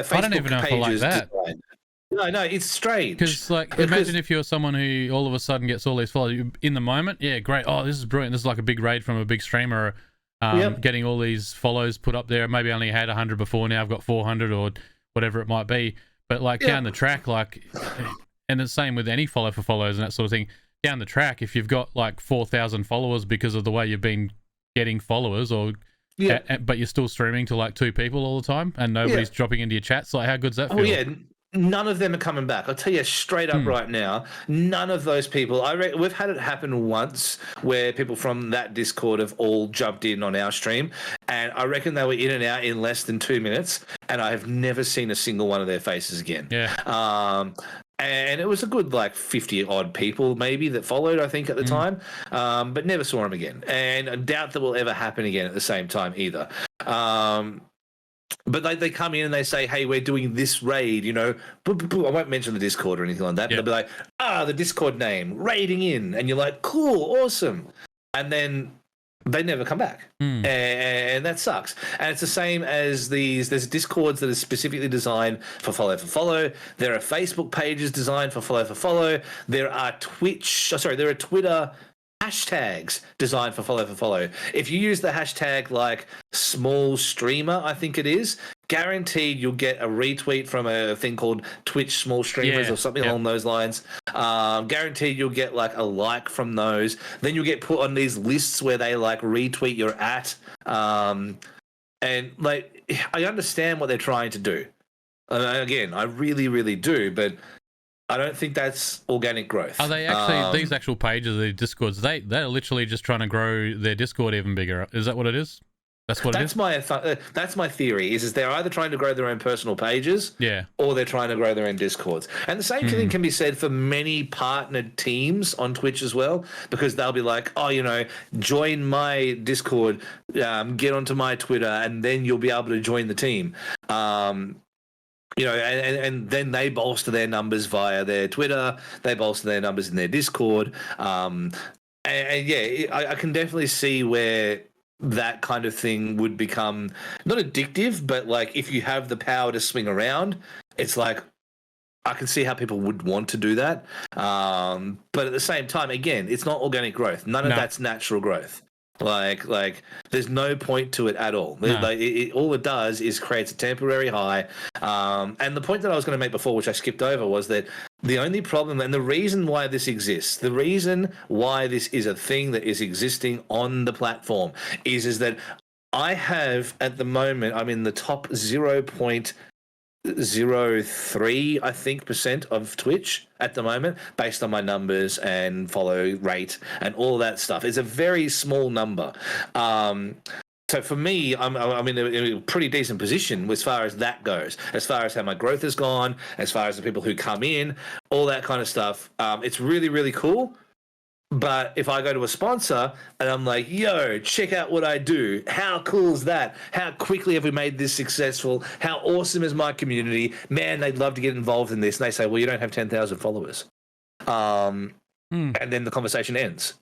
Facebook I don't even know if I like that. Designed. No, it's strange. Because, imagine if you're someone who all of a sudden gets all these followers in the moment. Yeah, great. Oh, this is brilliant. This is like a big raid from a big streamer. Getting all these follows put up there. Maybe I only had 100 before. Now I've got 400 or whatever it might be. But down the track, and the same with any follow for follows and that sort of thing. Down the track, if you've got 4,000 followers because of the way you've been getting followers, but you're still streaming to 2 people all the time, and nobody's dropping into your chats, how good's that feel? Oh yeah. None of them are coming back. I'll tell you straight up right now, none of those people. We've had it happen once where people from that Discord have all jumped in on our stream, and I reckon they were in and out in less than 2 minutes, and I have never seen a single one of their faces again. Yeah. And it was a good 50-odd people maybe that followed, I think, at the time, but never saw them again. And I doubt that will ever happen again at the same time either. But they come in and they say, hey, we're doing this raid, I won't mention the Discord or anything like that, but they'll be like, the Discord name, raiding in. And you're like, cool, awesome. And then they never come back. And that sucks. And it's the same as there's Discords that are specifically designed for follow. There are Facebook pages designed for follow. There are Twitter hashtags designed for follow. If you use the hashtag small streamer, I think it is, guaranteed you'll get a retweet from a thing called Twitch small streamers or something along those lines. Guaranteed you'll get a like from those. Then you'll get put on these lists where they retweet your at. And I understand what they're trying to do. Again, I really, really do, but I don't think that's organic growth. Are they actually these actual pages, the Discords? They're literally just trying to grow their Discord even bigger. Is that what it is? That's what it is. That's my theory. Is they're either trying to grow their own personal pages, or they're trying to grow their own Discords. And the same thing can be said for many partnered teams on Twitch as well, because they'll be like, join my Discord, get onto my Twitter, and then you'll be able to join the team. And then they bolster their numbers via their Twitter. They bolster their numbers in their Discord. I can definitely see where that kind of thing would become not addictive, but if you have the power to swing around, it's I can see how people would want to do that. But at the same time, again, it's not organic growth. None of that's natural growth. There's no point to it at all. No. All it does is creates a temporary high. And the point that I was going to make before, which I skipped over, was that the only problem and the reason why this exists, the reason why this is a thing that is existing on the platform is that I have, at the moment, I'm in the top 0.03, I think, % of Twitch at the moment, based on my numbers and follow rate and all that stuff. It's a very small number. So for me, I'm in a pretty decent position as far as that goes, as far as how my growth has gone, as far as the people who come in, all that kind of stuff. It's really, really cool. But if I go to a sponsor and I'm like, yo, check out what I do. How cool is that? How quickly have we made this successful? How awesome is my community? Man, they'd love to get involved in this. And they say, well, you don't have 10,000 followers. And then the conversation ends.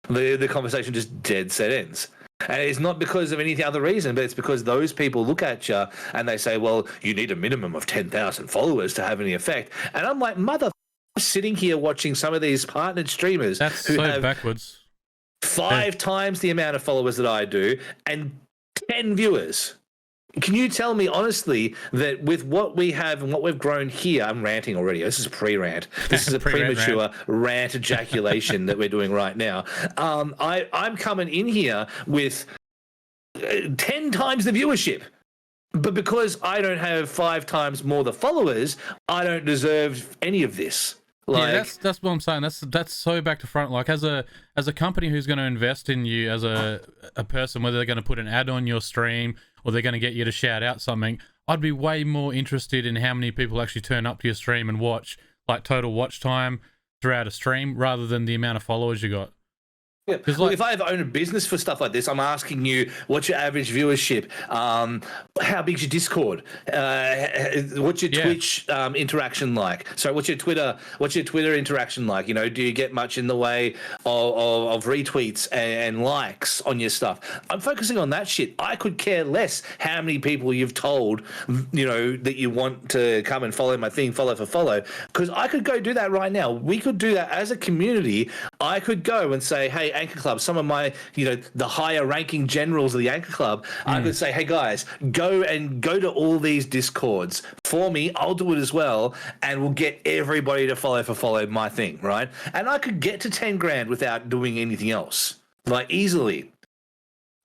The conversation just dead set ends. And it's not because of any other reason, but it's because those people look at you and they say, well, you need a minimum of 10,000 followers to have any effect. And I'm like, mother, sitting here watching some of these partnered streamers That's who so have backwards. 5 times the amount of followers that I do and 10 viewers. Can you tell me honestly that with what we have and what we've grown here, I'm ranting already. This is a pre-rant. This is a premature rant ejaculation that we're doing right now. I'm coming in here with 10 times the viewership. But because I don't have 5 times more the followers, I don't deserve any of this. Like, yeah, that's what I'm saying. That's so back to front. Like as a company who's going to invest in you as a person, whether they're going to put an ad on your stream or they're going to get you to shout out something, I'd be way more interested in how many people actually turn up to your stream and watch, like total watch time throughout a stream, rather than the amount of followers you got. Yeah. Well, if I ever own a business for stuff like this, I'm asking you, what's your average viewership? How big's your Discord? What's your Twitch interaction like? So what's your Twitter interaction like? You know, do you get much in the way of retweets and likes on your stuff? I'm focusing on that shit. I could care less how many people you've told, you know, that you want to come and follow my thing, follow for follow, because I could go do that right now. We could do that as a community. I could go and say, hey, Anchor Club, some of my, you know, the higher ranking generals of the Anchor Club, I could say, hey guys, go to all these Discords for me. I'll do it as well, and we'll get everybody to follow my thing, right? And I could get to 10 grand without doing anything else, like easily.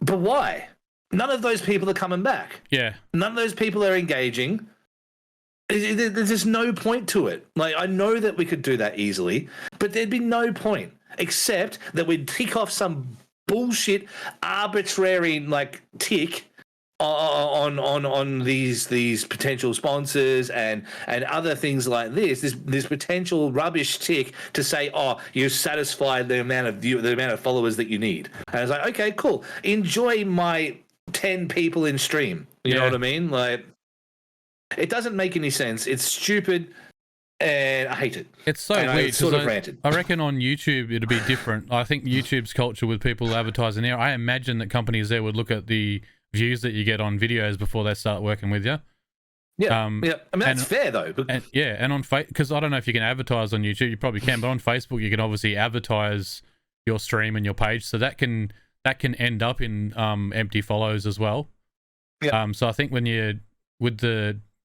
But why? None of those people are coming back. Yeah. None of those people are engaging. There's no point to it. Like, I know that we could do that easily, but there'd be no point. Except that we'd tick off some bullshit, arbitrary like tick on these potential sponsors and other things like this. This potential rubbish tick to say, oh, you've satisfied the amount of followers that you need. And it's like, okay, cool. Enjoy my 10 people in stream. You know what I mean? Like, it doesn't make any sense. It's stupid. And I hate it. It's so weird. Ranted. I reckon on YouTube it'd be different. I think YouTube's culture with people advertising there, I imagine that companies there would look at the views that you get on videos before they start working with you. Yeah, I mean, that's fair though. And on because I don't know if you can advertise on YouTube. You probably can, but on Facebook you can obviously advertise your stream and your page, so that can end up in empty follows as well. Yeah. So I think when you're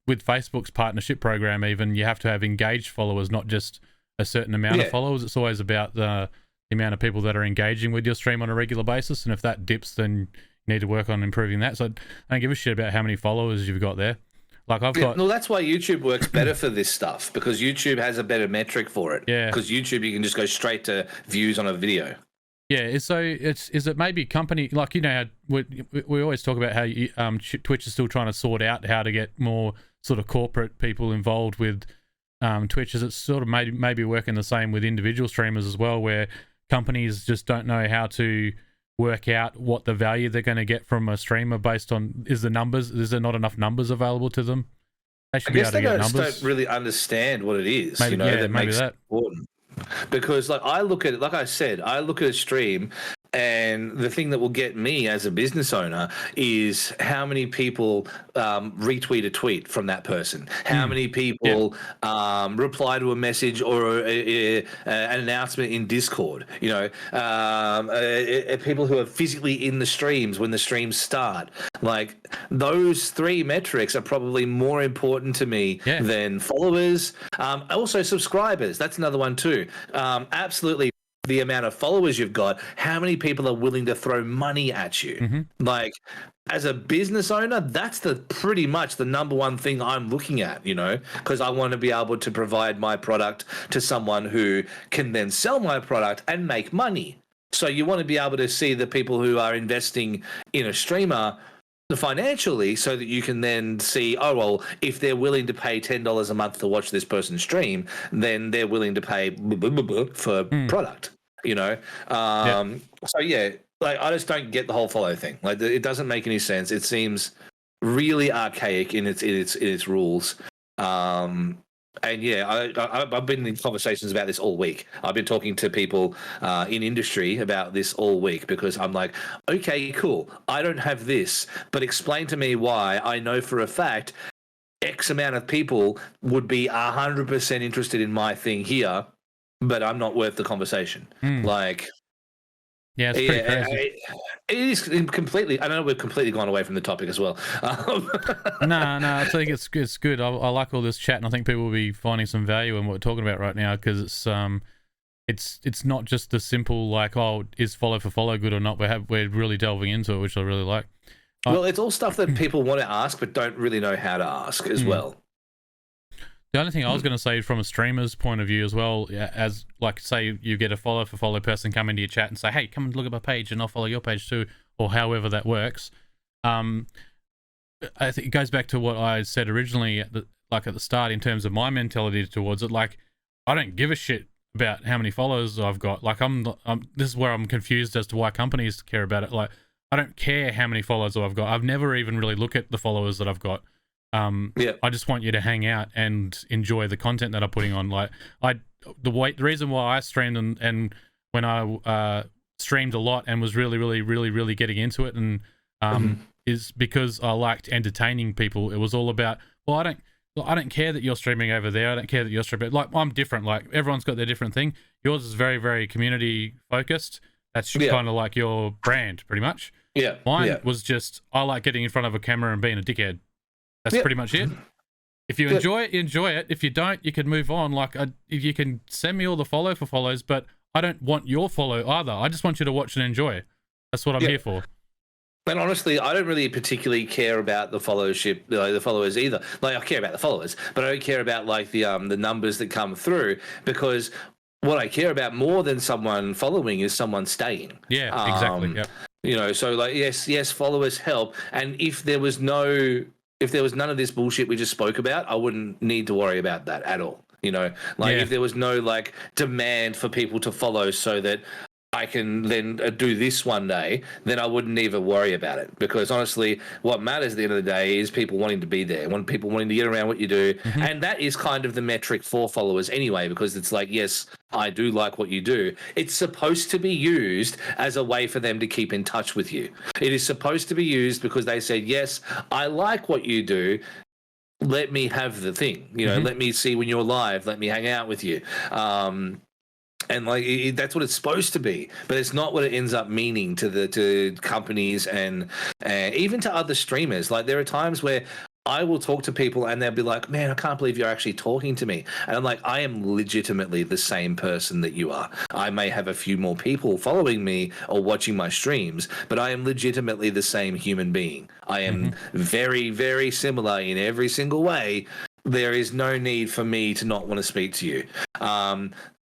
with Facebook's partnership program, even, you have to have engaged followers, not just a certain amount of followers. It's always about the amount of people that are engaging with your stream on a regular basis. And if that dips, then you need to work on improving that. So I don't give a shit about how many followers you've got there. Like I've got. No, that's why YouTube works better for this stuff, because YouTube has a better metric for it. Yeah. Because YouTube, you can just go straight to views on a video. Yeah, so is it maybe company, like, you know, we always talk about how Twitch is still trying to sort out how to get more sort of corporate people involved with Twitch. Is it sort of maybe working the same with individual streamers as well, where companies just don't know how to work out what the value they're going to get from a streamer based on, is there not enough numbers available to them? They should be able to get numbers. Don't really understand what it is, maybe, you know, that maybe makes it important. Because like I look at it, like I said, I look at a stream, and the thing that will get me as a business owner is how many people retweet a tweet from that person, how many people reply to a message or an announcement in Discord, you know, people who are physically in the streams when the streams start. Like, those 3 metrics are probably more important to me than followers. Also subscribers, that's another one too. Absolutely. The amount of followers you've got, how many people are willing to throw money at you. Like, as a business owner, that's pretty much the number one thing I'm looking at, you know, because I want to be able to provide my product to someone who can then sell my product and make money. So you want to be able to see the people who are investing in a streamer financially, so that you can then see, oh, well, if they're willing to pay $10 a month to watch this person stream, then they're willing to pay for product. So yeah, like I just don't get the whole follow thing. Like it doesn't make any sense. It seems really archaic in its rules. And yeah, I've been in conversations about this all week. I've been talking to people in industry about this all week because I'm like, okay, cool. I don't have this, but explain to me why I know for a fact X amount of people would be 100% interested in my thing here, but I'm not worth the conversation. Like, yeah, it's pretty crazy. It is completely. I know we've completely gone away from the topic as well. No, I think it's good. I like all this chat, and I think people will be finding some value in what we're talking about right now because it's not just the simple like, oh, is follow for follow good or not? We're really delving into it, which I really like. Well, it's all stuff that people want to ask but don't really know how to ask as well. The only thing I was going to say from a streamer's point of view as well, as like say you get a follow for follow person come into your chat and say, hey, come and look at my page and I'll follow your page too, or however that works. I think it goes back to what I said originally at the start in terms of my mentality towards it. Like, I don't give a shit about how many followers I've got. Like, this is where I'm confused as to why companies care about it. Like, I don't care how many followers I've got. I've never even really looked at the followers that I've got. I just want you to hang out and enjoy the content that I'm putting on. Like, the reason why I streamed and when I streamed a lot and was really getting into it and is because I liked entertaining people. It was all about, well, I don't care that you're streaming over there. I don't care that you're streaming. Like, I'm different. Like, everyone's got their different thing. Yours is very, very community focused. That's kind of like your brand, pretty much. Yeah. Mine was just, I like getting in front of a camera and being a dickhead. That's pretty much it. If you enjoy it, you enjoy it. If you don't, you can move on. Like, if you can send me all the follow for follows, but I don't want your follow either. I just want you to watch and enjoy. That's what I'm here for. And honestly, I don't really particularly care about the followership, like the followers either. Like, I care about the followers, but I don't care about like the numbers that come through, because what I care about more than someone following is someone staying. Yeah, exactly. Yeah. So like, yes, followers help. And if there was none of this bullshit we just spoke about, I wouldn't need to worry about that at all. If there was no like demand for people to follow so that I can then do this one day, then I wouldn't even worry about it. Because honestly, what matters at the end of the day is people wanting to be there, people wanting to get around what you do. And that is kind of the metric for followers anyway, because it's like, yes, I do like what you do. It's supposed to be used as a way for them to keep in touch with you. It is supposed to be used because they said, yes, I like what you do. Let me have the thing, let me see when you're live. Let me hang out with you. And like that's what it's supposed to be, but it's not what it ends up meaning to companies and even to other streamers. Like, there are times where I will talk to people and they'll be like, man, I can't believe you're actually talking to me. And I'm like, I am legitimately the same person that you are. I may have a few more people following me or watching my streams, but I am legitimately the same human being. I am very, very similar in every single way. There is no need for me to not want to speak to you.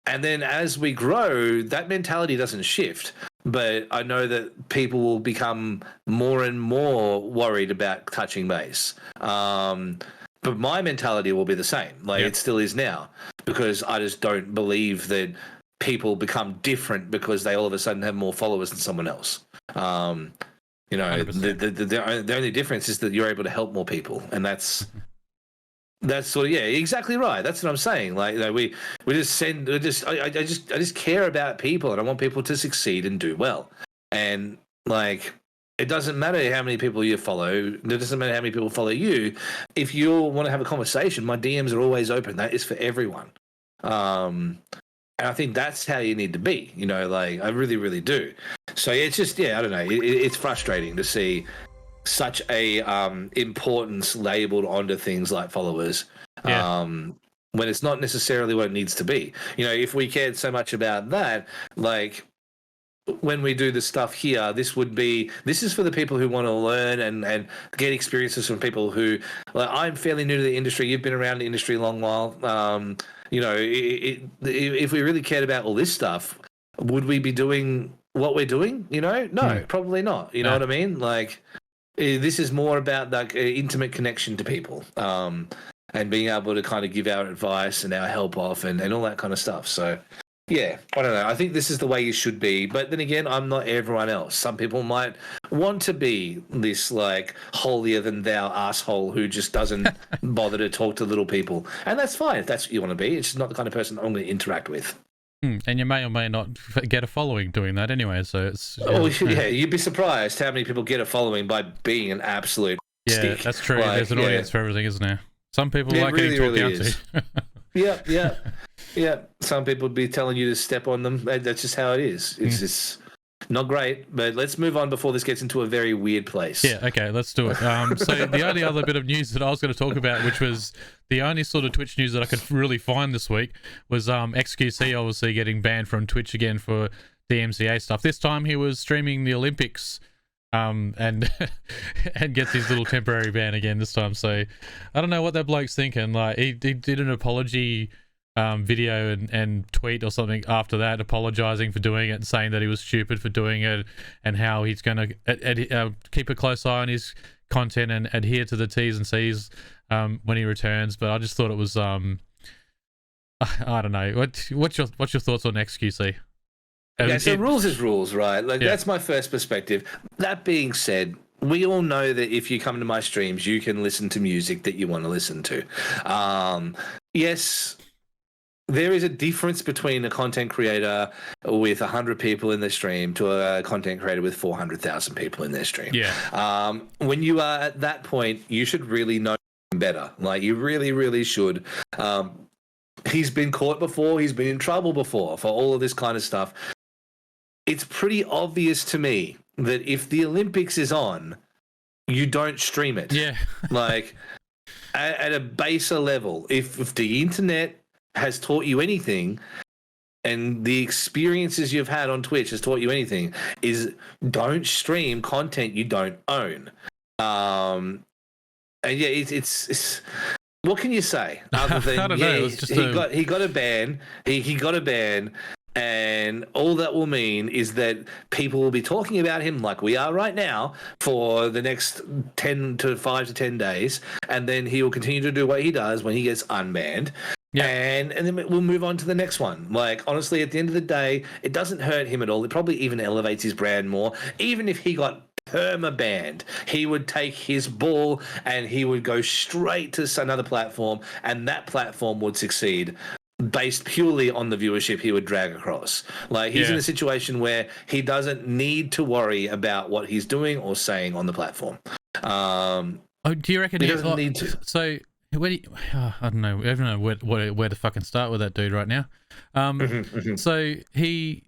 And then as we grow, that mentality doesn't shift. But I know that people will become more and more worried about touching base. But my mentality will be the same. Like, it still is now. Because I just don't believe that people become different because they all of a sudden have more followers than someone else. The only difference is that you're able to help more people. And that's sort of, exactly right. That's what I'm saying. Like, I just care about people, and I want people to succeed and do well. And like, it doesn't matter how many people you follow. It doesn't matter how many people follow you. If you want to have a conversation, my DMs are always open. That is for everyone. And I think that's how you need to be. Like, I really, really do. So it's just, I don't know. It's frustrating to see such a importance labeled onto things like followers when it's not necessarily what it needs to be. If we cared so much about that, like, when we do the stuff here, this is for the people who want to learn and get experiences from people who, like, I'm fairly new to the industry. You've been around the industry a long while. If we really cared about all this stuff, would we be doing what we're doing? No, probably not. You know what I mean? Like, this is more about like an intimate connection to people, and being able to kind of give our advice and our help off and all that kind of stuff. So Yeah, I don't know. I think this is the way you should be. But then again, I'm not everyone else. Some people might want to be this like holier than thou asshole who just doesn't bother to talk to little people. And that's fine if that's what you want to be. It's just not the kind of person I'm going to interact with. And you may or may not get a following doing that anyway. So it's you'd be surprised how many people get a following by being an absolute stick. That's true. Like, there's an audience for everything, isn't there? Some people like getting talked down to. Yeah. Some people would be telling you to step on them. That's just how it is. It's just not great. But let's move on before this gets into a very weird place. Yeah, okay, let's do it. So the only other bit of news that I was going to talk about, which was the only sort of Twitch news that I could really find this week, was XQC obviously getting banned from Twitch again for DMCA stuff. This time he was streaming the Olympics. And gets his little temporary ban again this time. So I don't know what that bloke's thinking. Like he did an apology video and tweet or something after that, apologizing for doing it and saying that he was stupid for doing it, and how he's going to keep a close eye on his content and adhere to the T's and C's when he returns. But I just thought it was I don't know. What's your thoughts on XQC? Yeah, so rules is rules, right? Like that's my first perspective. That being said, we all know that if you come to my streams, you can listen to music that you want to listen to. Yes, there is a difference between a content creator with 100 people in their stream to a content creator with 400,000 people in their stream. Yeah. When you are at that point, you should really know better. Like you really, really should. He's been caught before. He's been in trouble before for all of this kind of stuff. It's pretty obvious to me that if the Olympics is on, you don't stream it. Yeah. Like at a baser level, if the internet has taught you anything, and the experiences you've had on Twitch has taught you anything, is don't stream content you don't own. And yeah, it's what can you say other than I don't know. It was just he got a ban. He got a ban. And all that will mean is that people will be talking about him like we are right now for the next 5 to 10 days. And then he will continue to do what he does when he gets unbanned. Yeah. And then we'll move on to the next one. Like, honestly, at the end of the day, it doesn't hurt him at all. It probably even elevates his brand more. Even if he got perma-banned, he would take his ball and he would go straight to another platform, and that platform would succeed based purely on the viewership he would drag across. Like, he's in a situation where he doesn't need to worry about what he's doing or saying on the platform. Do you reckon he doesn't need to? So, I don't know. I don't know where to fucking start with that dude right now. So he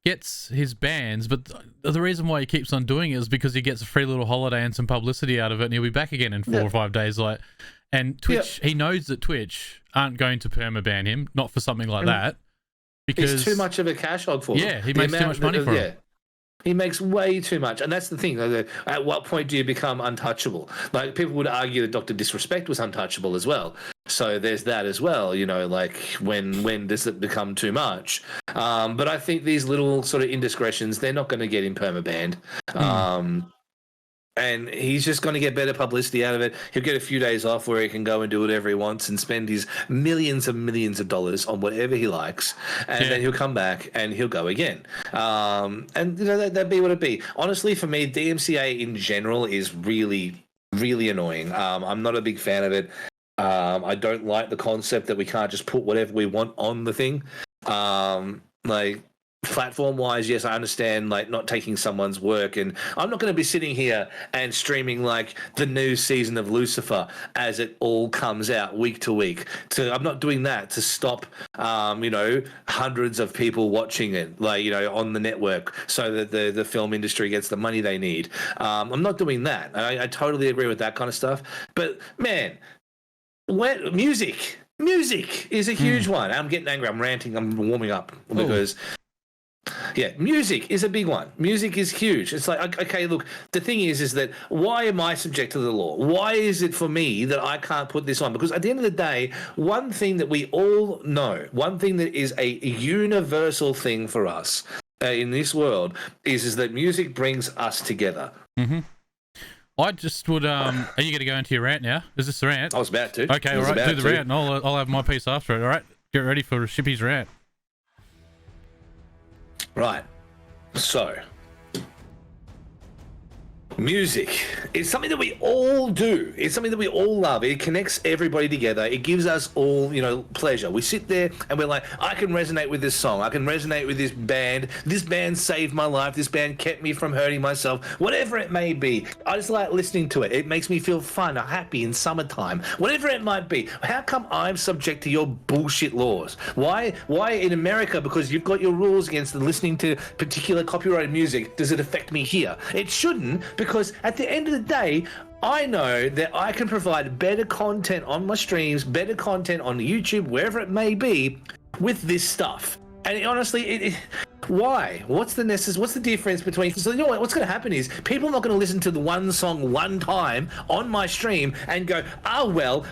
gets his bans, but the reason why he keeps on doing it is because he gets a free little holiday and some publicity out of it, and he'll be back again in 4 or 5 days. Like, and Twitch, he knows that Twitch aren't going to perma-ban him, not for something like that, because it's too much of a cash hog for him. Yeah, he makes too much money for him. He makes way too much. And that's the thing. At what point do you become untouchable? Like, people would argue that Dr. Disrespect was untouchable as well. So there's that as well, you know, like when does it become too much? But I think these little sort of indiscretions, they're not going to get him perma-banned. And he's just going to get better publicity out of it. He'll get a few days off where he can go and do whatever he wants and spend his millions and millions of dollars on whatever he likes. And then he'll come back and he'll go again. And, you know, that'd be what it'd be. Honestly, for me, DMCA in general is really, really annoying. I'm not a big fan of it. I don't like the concept that we can't just put whatever we want on the thing. Like, platform-wise, yes, I understand, like, not taking someone's work, and I'm not going to be sitting here and streaming, like, the new season of Lucifer as it all comes out week to week. So I'm not doing that to stop, you know, hundreds of people watching it, like, you know, on the network so that the film industry gets the money they need. I'm not doing that. I totally agree with that kind of stuff. But, man, music is a huge one. I'm getting angry. I'm ranting. I'm warming up because... Yeah, music is a big one. Music is huge. It's like, okay, look, the thing is that why am I subject to the law? Why is it for me that I can't put this on? Because at the end of the day, one thing that we all know, one thing that is a universal thing for us in this world is that music brings us together. Mm-hmm. I just would, are you going to go into your rant now? Is this the rant? I was about to. Okay, all right, do the rant, and I'll have my piece after it, all right? Get ready for Shippy's rant. Right. So, music is something that we all do. It's something that we all love. It connects everybody together. It gives us all, pleasure. We sit there and we're like, I can resonate with this song. I can resonate with this band. This band saved my life. This band kept me from hurting myself. Whatever it may be. I just like listening to it. It makes me feel fun or happy in summertime. Whatever it might be. How come I'm subject to your bullshit laws? Why in America, because you've got your rules against listening to particular copyrighted music, does it affect me here? It shouldn't, because at the end of the day, I know that I can provide better content on my streams, better content on YouTube, wherever it may be, with this stuff. And honestly, why? What's the difference between? So you know what's going to happen is people are not going to listen to the one song one time on my stream and go, oh well,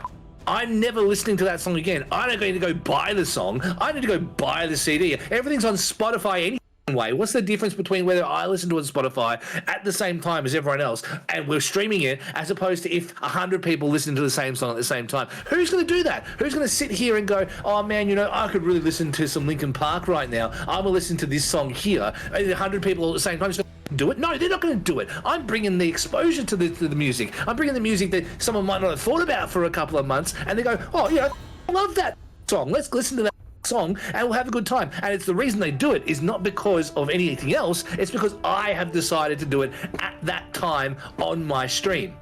I'm never listening to that song again. I don't need to go buy the song. I need to go buy the CD. Everything's on Spotify anyway. Way. What's the difference between whether I listen to it on Spotify at the same time as everyone else and we're streaming it, as opposed to if 100 people listen to the same song at the same time? Who's going to do that? Who's going to sit here and go, oh man, I could really listen to some Linkin Park right now. I'm going to listen to this song here. 100 people at the same time just do it? No, they're not going to do it. I'm bringing the exposure to the music. I'm bringing the music that someone might not have thought about for a couple of months, and they go, oh, I love that song. Let's listen to that song and we'll have a good time. And it's the reason they do it is not because of anything else. It's because I have decided to do it at that time on my stream.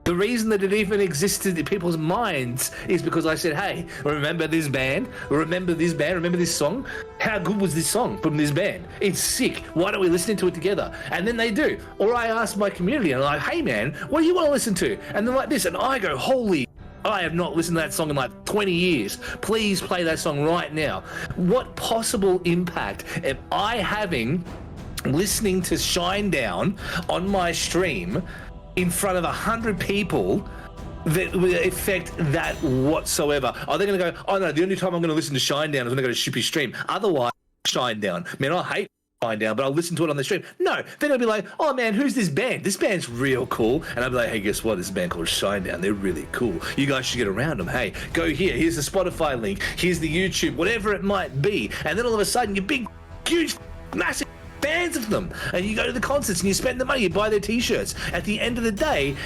The reason that it even existed in people's minds is because I said, hey, remember this band? Remember this band? Remember this song? How good was this song from this band? It's sick. Why don't we listen to it together? And then they do. Or I ask my community and I'm like, hey man, what do you want to listen to? And they're like this, and I go, holy, I have not listened to that song in like 20 years. Please play that song right now. What possible impact am I having listening to Shinedown on my stream in front of 100 people that will affect that whatsoever? Are they going to go, oh no, the only time I'm going to listen to Shinedown is when I go to Shippy's stream. Otherwise, Shinedown. Man, I hate Shinedown, but I'll listen to it on the stream. No, then I'll be like, oh man, who's this band? This band's real cool. And I'll be like, hey, guess what? This band called Shinedown. They're really cool. You guys should get around them. Hey, go here. Here's the Spotify link. Here's the YouTube, whatever it might be. And then all of a sudden, you big, huge, massive fans of them. And you go to the concerts and you spend the money, you buy their t-shirts. At the end of the day,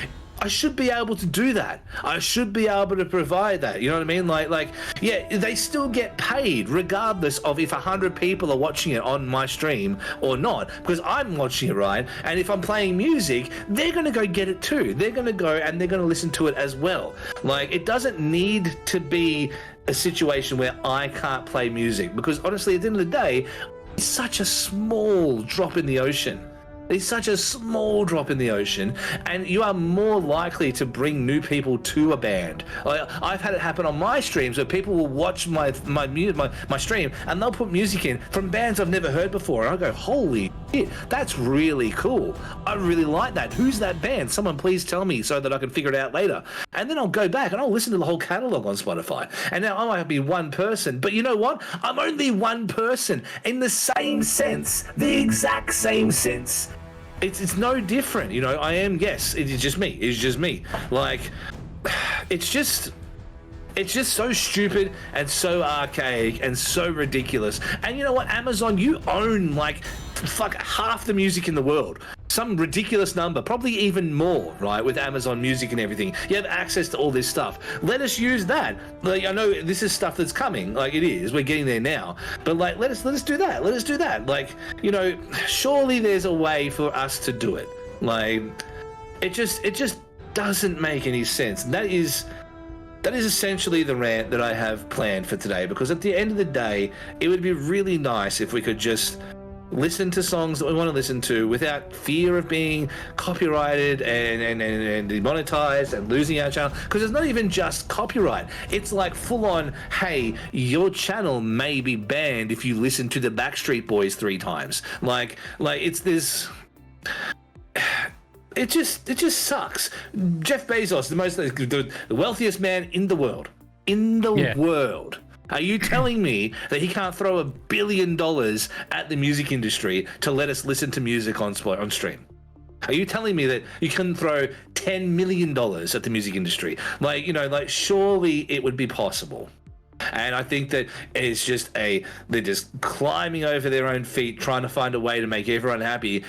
I should be able to do that. I should be able to provide that. You know what I mean? Like, yeah, they still get paid regardless of if 100 people are watching it on my stream or not, because I'm watching it, right? And if I'm playing music, they're going to go get it too. They're going to go and they're going to listen to it as well. Like, it doesn't need to be a situation where I can't play music, because honestly, at the end of the day, it's such a small drop in the ocean. It's such a small drop in the ocean, and you are more likely to bring new people to a band. I've had it happen on my streams where people will watch my stream and they'll put music in from bands I've never heard before, and I go, holy shit, that's really cool. I really like that. Who's that band? Someone please tell me so that I can figure it out later. And then I'll go back and I'll listen to the whole catalog on Spotify. And now I might be one person, but you know what? I'm only one person in the same sense, the exact same sense. It's no different, I am, yes, it is just me. It's just me. Like, it's just so stupid and so archaic and so ridiculous. And you know what, Amazon, you own like half the music in the world. Some ridiculous number, probably even more, right? With Amazon Music and everything, you have access to all this stuff. Let us use that. Like, I know this is stuff that's coming, like it is. We're getting there now, but like, let us do that. Let us do that. Like, surely there's a way for us to do it. Like, it just doesn't make any sense. And that is essentially the rant that I have planned for today. Because at the end of the day, it would be really nice if we could just listen to songs that we want to listen to without fear of being copyrighted and demonetized and losing our channel. Because it's not even just copyright. It's like full on, hey, your channel may be banned if you listen to the Backstreet Boys 3 times. Like it's this. It just sucks. Jeff Bezos, the wealthiest man in the world. World. Are you telling me that he can't throw $1 billion at the music industry to let us listen to music on stream? Are you telling me that you can throw $10 million at the music industry? Like, surely it would be possible. And I think that it's just they're just climbing over their own feet, trying to find a way to make everyone happy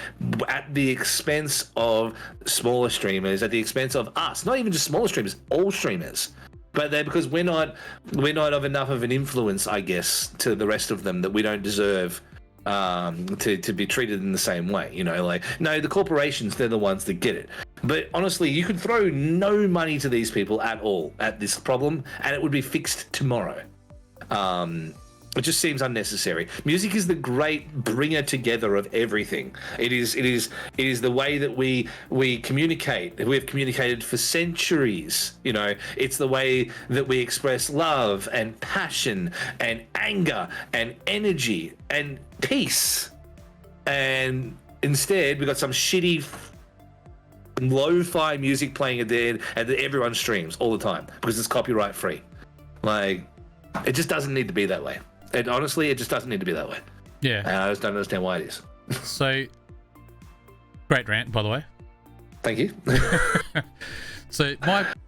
at the expense of smaller streamers, at the expense of us, not even just smaller streamers, all streamers. But they're because we're not of enough of an influence, I guess, to the rest of them that we don't deserve to be treated in the same way. Like, no, the corporations, they're the ones that get it. But honestly, you could throw no money to these people at all at this problem, and it would be fixed tomorrow. It just seems unnecessary. Music is the great bringer together of everything. It is the way that we communicate. We have communicated for centuries. It's the way that we express love and passion and anger and energy and peace. And instead, we got some shitty lo-fi music playing at the end that everyone streams all the time because it's copyright free. Like, it just doesn't need to be that way. And honestly, it just doesn't need to be that way. Yeah. And I just don't understand why it is. So, great rant, by the way. Thank you. So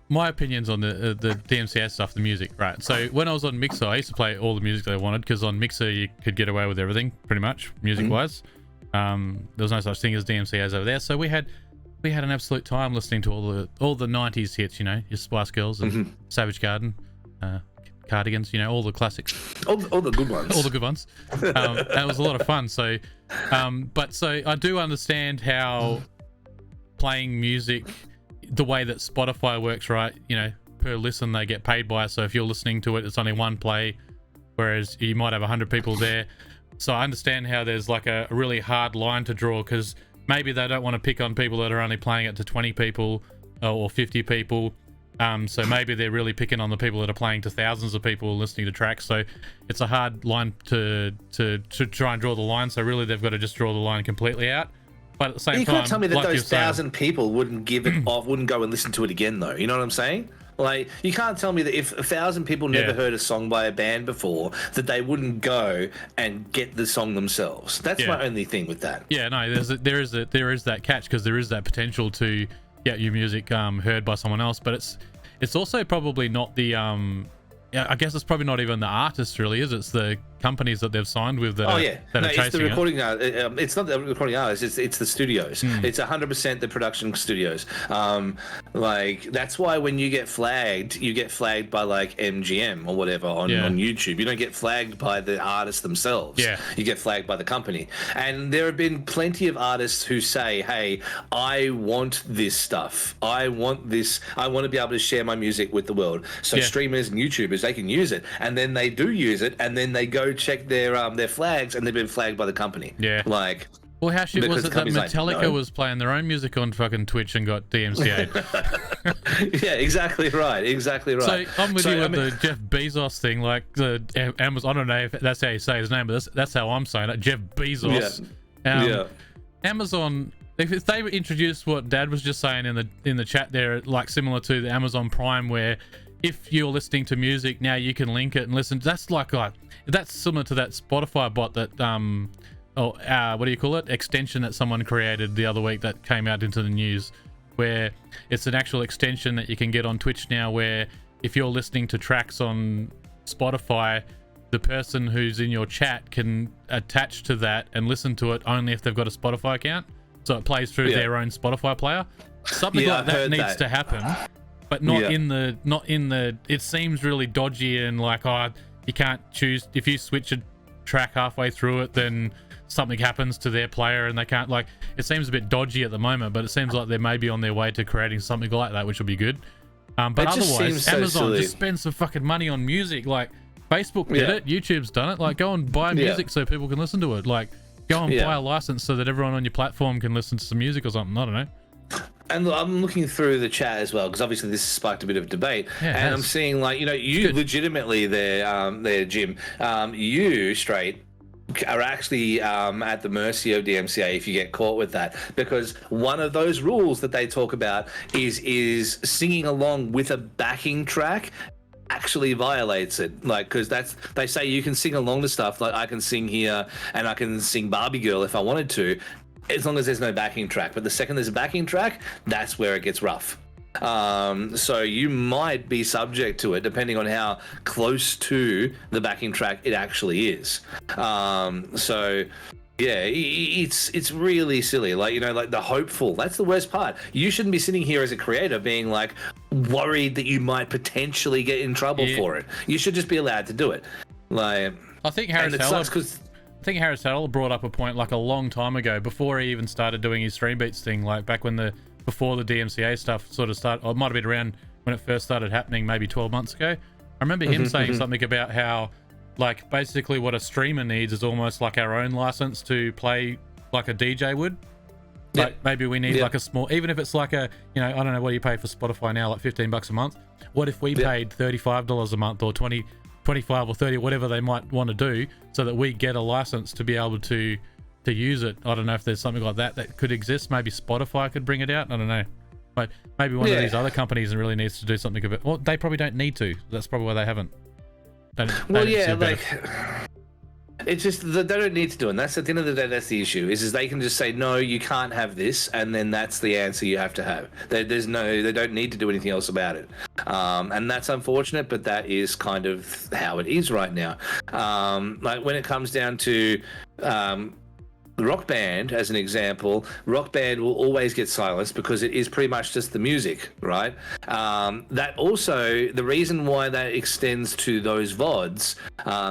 my opinions on the DMCA stuff, the music, right? So when I was on Mixer, I used to play all the music that I wanted because on Mixer you could get away with everything, pretty much, music-wise. There was no such thing as DMCAs over there, so we had an absolute time listening to all the 90s hits, your Spice Girls and Savage Garden, Cardigans, all the classics. All the good ones. All the good ones. And it was a lot of fun. So, so I do understand how playing music, the way that Spotify works, right? Per listen, they get paid by it. So if you're listening to it, it's only one play, whereas you might have 100 people there. So I understand how there's like a really hard line to draw because maybe they don't want to pick on people that are only playing it to 20 people or 50 people. So maybe they're really picking on the people that are playing to thousands of people listening to tracks. So it's a hard line to try and draw the line. So really, they've got to just draw the line completely out. But at the same time, you can't tell me that like those 1,000 people wouldn't give it off, wouldn't go and listen to it again, though. You know what I'm saying? Like, you can't tell me that if 1,000 people never heard a song by a band before, that they wouldn't go and get the song themselves. That's my only thing with that. Yeah, no, there is that catch because there is that potential to get your music heard by someone else, but it's also probably not the I guess it's probably not even the artists, really, is it? It's the companies that they've signed with that are chasing it's the recording it's not the recording artists, it's the studios. It's 100% the production studios. Like, that's why when you get flagged by like MGM or whatever on YouTube. You don't get flagged by the artists themselves. You get flagged by the company. And there have been plenty of artists who say, hey, I want this stuff, I want to be able to share my music with the world. So streamers and YouTubers, they can use it, and then they do use it, and then they go check their flags, and they've been flagged by the company. Like, well, how shit was it that Metallica was playing their own music on fucking Twitch and got DMCA'd? Yeah, exactly right. So I'm with you with the Jeff Bezos thing, like the Amazon. I don't know if that's how you say his name, but that's how I'm saying it. Jeff Bezos. Amazon. If they introduced what Dad was just saying in the chat there, like similar to the Amazon Prime, where if you're listening to music now, you can link it and listen. That's like that's similar to that Spotify bot that what do you call it? Extension that someone created the other week that came out into the news, where it's an actual extension that you can get on Twitch now, where if you're listening to tracks on Spotify, the person who's in your chat can attach to that and listen to it only if they've got a Spotify account. So it plays through their own Spotify player. Something like that needs to happen. But not in the. It seems really dodgy and like, you can't choose if you switch a track halfway through it, then something happens to their player and they can't. Like, it seems a bit dodgy at the moment, but it seems like they may be on their way to creating something like that, which will be good. But otherwise, Amazon just spends some fucking money on music. Like, Facebook did it, YouTube's done it. Like, go and buy music so people can listen to it. Like, go and buy a license so that everyone on your platform can listen to some music or something. I don't know. And I'm looking through the chat as well, because obviously this has sparked a bit of debate. And I'm seeing, like, you legitimately there, Jim, you straight are actually at the mercy of DMCA if you get caught with that, because one of those rules that they talk about is singing along with a backing track actually violates it. Like, because they say you can sing along to stuff, like I can sing here and I can sing Barbie Girl if I wanted to, as long as there's no backing track. But the second there's a backing track, that's where it gets rough. So you might be subject to it depending on how close to the backing track it actually is. So yeah, it's really silly. Like, you know, like the hopeful, that's the worst part. You shouldn't be sitting here as a creator being like worried that you might potentially get in trouble for it. You should just be allowed to do it. Like, I think Harris Heller brought up a point like a long time ago before he even started doing his Stream Beats thing, like back when before the DMCA stuff sort of started, or it might have been around when it first started happening, maybe 12 months ago. I remember him saying something about how, like, basically what a streamer needs is almost like our own license to play like a DJ would. Like, maybe we need like a small, even if it's like a, you know, I don't know, what do you pay for Spotify now, like $15 a month? What if we paid $35 a month or 25 or 30, whatever they might want to do, so that we get a license to be able to use it? I don't know if there's something like that could exist. Maybe Spotify could bring it out. I don't know. But maybe one of these other companies really needs to do something about it. Well, they probably don't need to. That's probably why they haven't. It's just that they don't need to do it. And that's, at the end of the day, that's the issue. Is they can just say, no, you can't have this, and then that's the answer you have to have. They don't need to do anything else about it. And that's unfortunate, but that is kind of how it is right now. Like when it comes down to Rock Band, as an example, Rock Band will always get silenced because it is pretty much just the music, right? That also, the reason why that extends to those VODs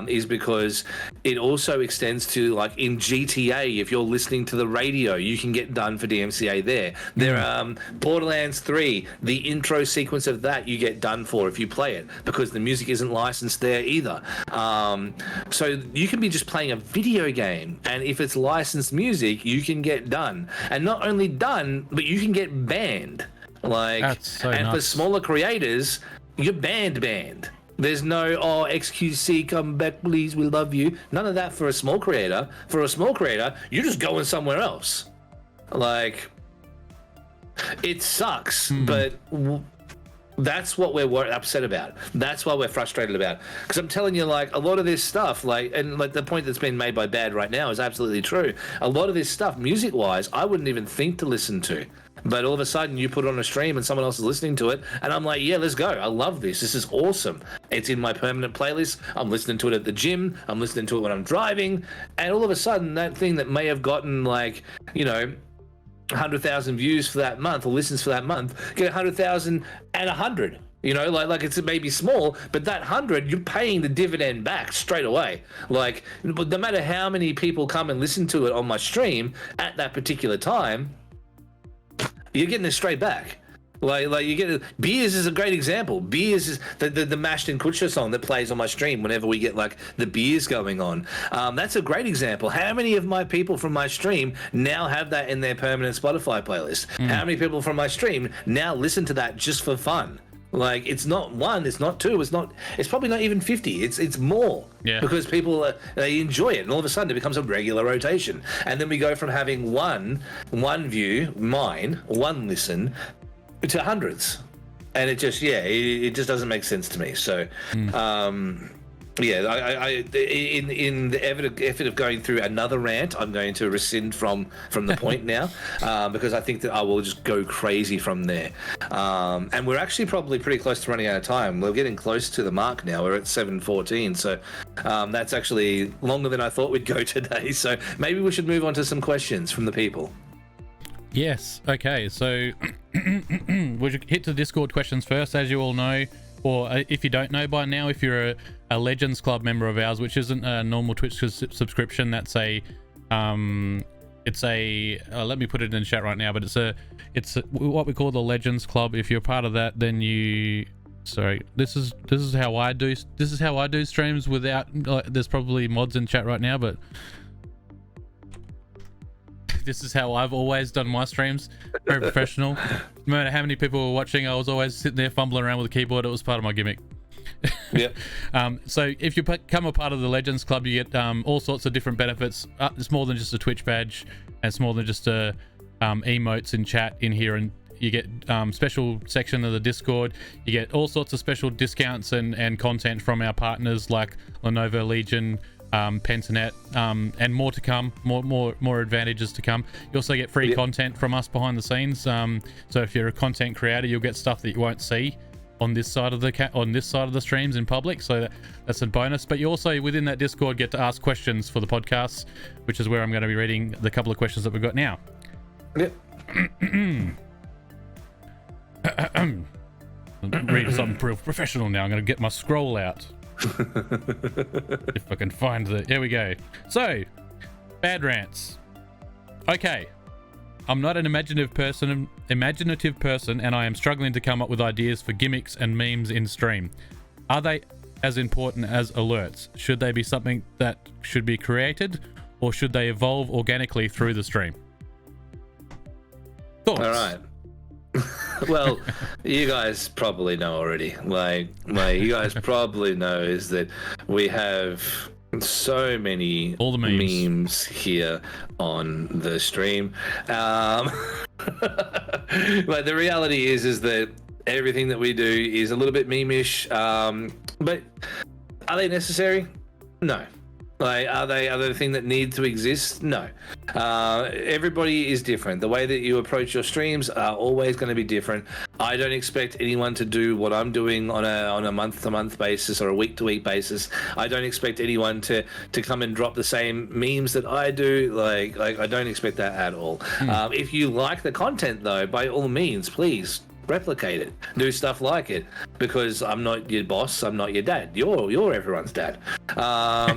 is because it also extends to, like, in GTA, if you're listening to the radio, you can get done for DMCA there. Borderlands 3, the intro sequence of that you get done for if you play it, because the music isn't licensed there either. So you can be just playing a video game, and if it's licensed music, you can get done, and not only done, but you can get banned. Like, that's so and nuts. for smaller creators, you're banned. There's no, oh, XQC, come back, please, we love you. None of that for a small creator. For a small creator, you're just going somewhere else. Like, it sucks, but that's what we're upset about. That's why we're frustrated about. Because I'm telling you, like, a lot of this stuff, like, and like the point that's been made by Bad right now is absolutely true. A lot of this stuff, music-wise, I wouldn't even think to listen to. But all of a sudden, you put it on a stream and someone else is listening to it, and I'm like, yeah, let's go. I love this. This is awesome. It's in my permanent playlist. I'm listening to it at the gym. I'm listening to it when I'm driving. And all of a sudden, that thing that may have gotten, like, you know, 100,000 views for that month or listens for that month, get 100,000 and 100. You know, like it's maybe small, but that 100, you're paying the dividend back straight away. Like, no matter how many people come and listen to it on my stream at that particular time, you're getting it straight back. Like you get Beers is a great example. Beers is the Mashed and Kutcher song that plays on my stream whenever we get like the beers going on. That's a great example. How many of my people from my stream now have that in their permanent Spotify playlist? How many people from my stream now listen to that just for fun? Like, it's not one, it's not two, it's probably not even 50. It's more. Yeah. Because people they enjoy it, and all of a sudden it becomes a regular rotation. And then we go from having one view, one listen, to hundreds, and it just it just doesn't make sense to me. So I in the effort of going through another rant, I'm going to rescind from the point now, because I think that I will just go crazy from there. And we're actually probably pretty close to running out of time. We're getting close to the mark now. We're at 7:14, so that's actually longer than I thought we'd go today. So maybe we should move on to some questions from the people. Yes. Okay. So we'll hit the Discord questions first, as you all know, or if you don't know by now, if you're a Legends Club member of ours, which isn't a normal Twitch subscription, that's a it's a let me put it in chat right now, but it's what we call the Legends Club. If you're part of that, then this is how I do streams without there's probably mods in chat right now, but this is how I've always done my streams. Very professional. No matter how many people were watching, I was always sitting there fumbling around with a keyboard. It was part of my gimmick. Yeah. So if you become a part of the Legends Club, you get all sorts of different benefits. It's more than just a Twitch badge, and it's more than just emotes in chat in here, and you get special section of the Discord. You get all sorts of special discounts and content from our partners like Lenovo Legion, Pentanet, and more to come, more advantages to come. You also get free content from us behind the scenes. So if you're a content creator, you'll get stuff that you won't see on this side of the streams in public. So that's a bonus. But you also, within that Discord, get to ask questions for the podcasts, which is where I'm going to be reading the couple of questions that we've got now. Yep. Read something real professional now. I'm going to get my scroll out. If I can find the... Here we go. So, bad rants. Okay. I'm not an imaginative person, and I am struggling to come up with ideas for gimmicks and memes in stream. Are they as important as alerts? Should they be something that should be created, or should they evolve organically through the stream? Thoughts? All right. Well, you guys probably know already. Like you guys probably know is that we have so many all the memes here on the stream. But the reality is that everything that we do is a little bit meme-ish. But are they necessary? No. Like, are they the thing that need to exist? No. Everybody is different. The way that you approach your streams are always going to be different. I don't expect anyone to do what I'm doing on a month-to-month basis or a week-to-week basis. I don't expect anyone to come and drop the same memes that I do. Like I don't expect that at all. If you like the content, though, by all means, please replicate it, do stuff like it, because I'm not your boss, I'm not your dad, you're everyone's dad. So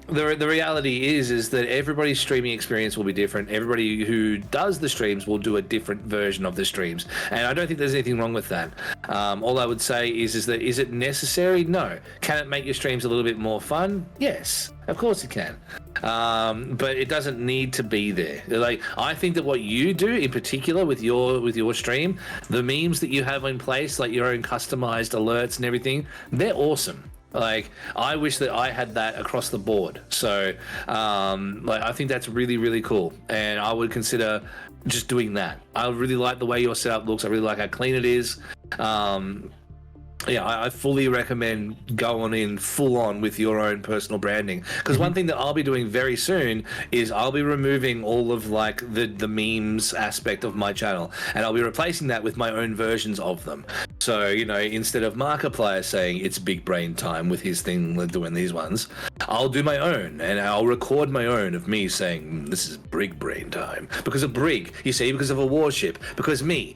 the reality is that everybody's streaming experience will be different. Everybody who does the streams will do a different version of the streams, and I don't think there's anything wrong with that. All I would say is that, is it necessary? No. Can it make your streams a little bit more fun? Yes, of course it can. But it doesn't need to be there. Like, I think that what you do in particular with your stream, the memes that you have in place, like your own customized alerts and everything, they're awesome. Like, I wish that I had that across the board. So, I think that's really, really cool. And I would consider just doing that. I really like the way your setup looks. I really like how clean it is. I fully recommend going in full on with your own personal branding, because one thing that I'll be doing very soon is I'll be removing all of like the memes aspect of my channel, and I'll be replacing that with my own versions of them. So, instead of Markiplier saying it's big brain time with his thing doing these ones, I'll do my own, and I'll record my own of me saying this is big brain time because of Brig, you see, because of a Warship, because me.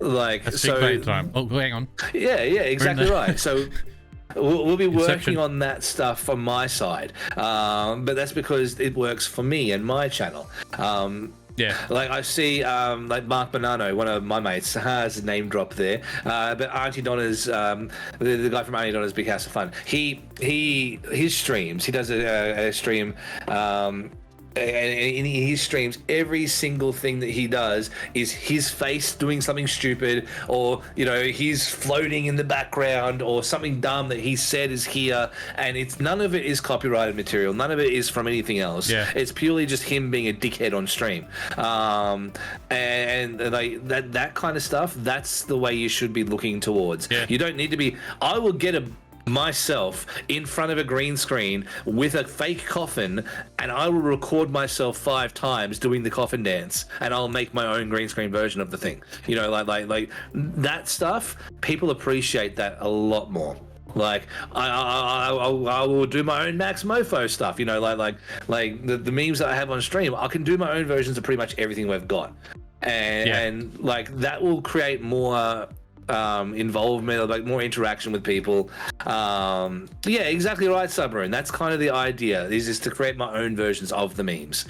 Like, that's so big time. Oh, hang on. Yeah, exactly right. So we'll be working on that stuff on my side, but that's because it works for me and my channel. Like I see, like Mark Bonanno, one of my mates, has a name drop there. But Auntie Donna's, the guy from Auntie Donna's Big House of Fun, his streams, he does a stream. And in his streams, every single thing that he does is his face doing something stupid, or he's floating in the background, or something dumb that he said is here, and none of it is copyrighted material. None of it is from anything else. Yeah. It's purely just him being a dickhead on stream. And like that kind of stuff, that's the way you should be looking towards. Yeah. You don't need to be. I will get myself in front of a green screen with a fake coffin, and I will record myself 5 times doing the coffin dance, and I'll make my own green screen version of the thing. Like that stuff, people appreciate that a lot more. Like I will do my own Max Mofo stuff, like the memes that I have on stream, I can do my own versions of pretty much everything we've got, and like that will create more involvement, like more interaction with people. Exactly right, Submarine. That's kind of the idea, is to create my own versions of the memes,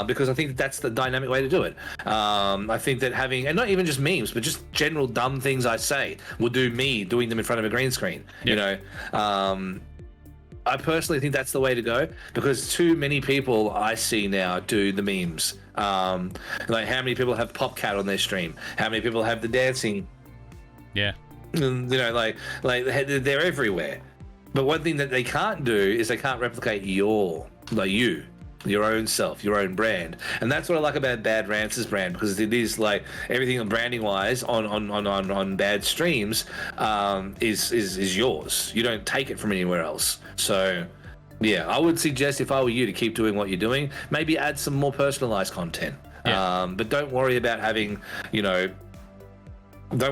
because I think that's the dynamic way to do it. I think that having, and not even just memes, but just general dumb things I say will do me doing them in front of a green screen. I personally think that's the way to go, because too many people I see now do the memes. Like, how many people have Popcat on their stream? How many people have the dancing? Yeah. Like they're everywhere. But one thing that they can't do is they can't replicate you. your own self, your own brand. And that's what I like about Bad Rants' brand, because it is like everything branding wise on bad streams is yours. You don't take it from anywhere else. So yeah, I would suggest, if I were you, to keep doing what you're doing. Maybe add some more personalized content. But don't worry about having, don't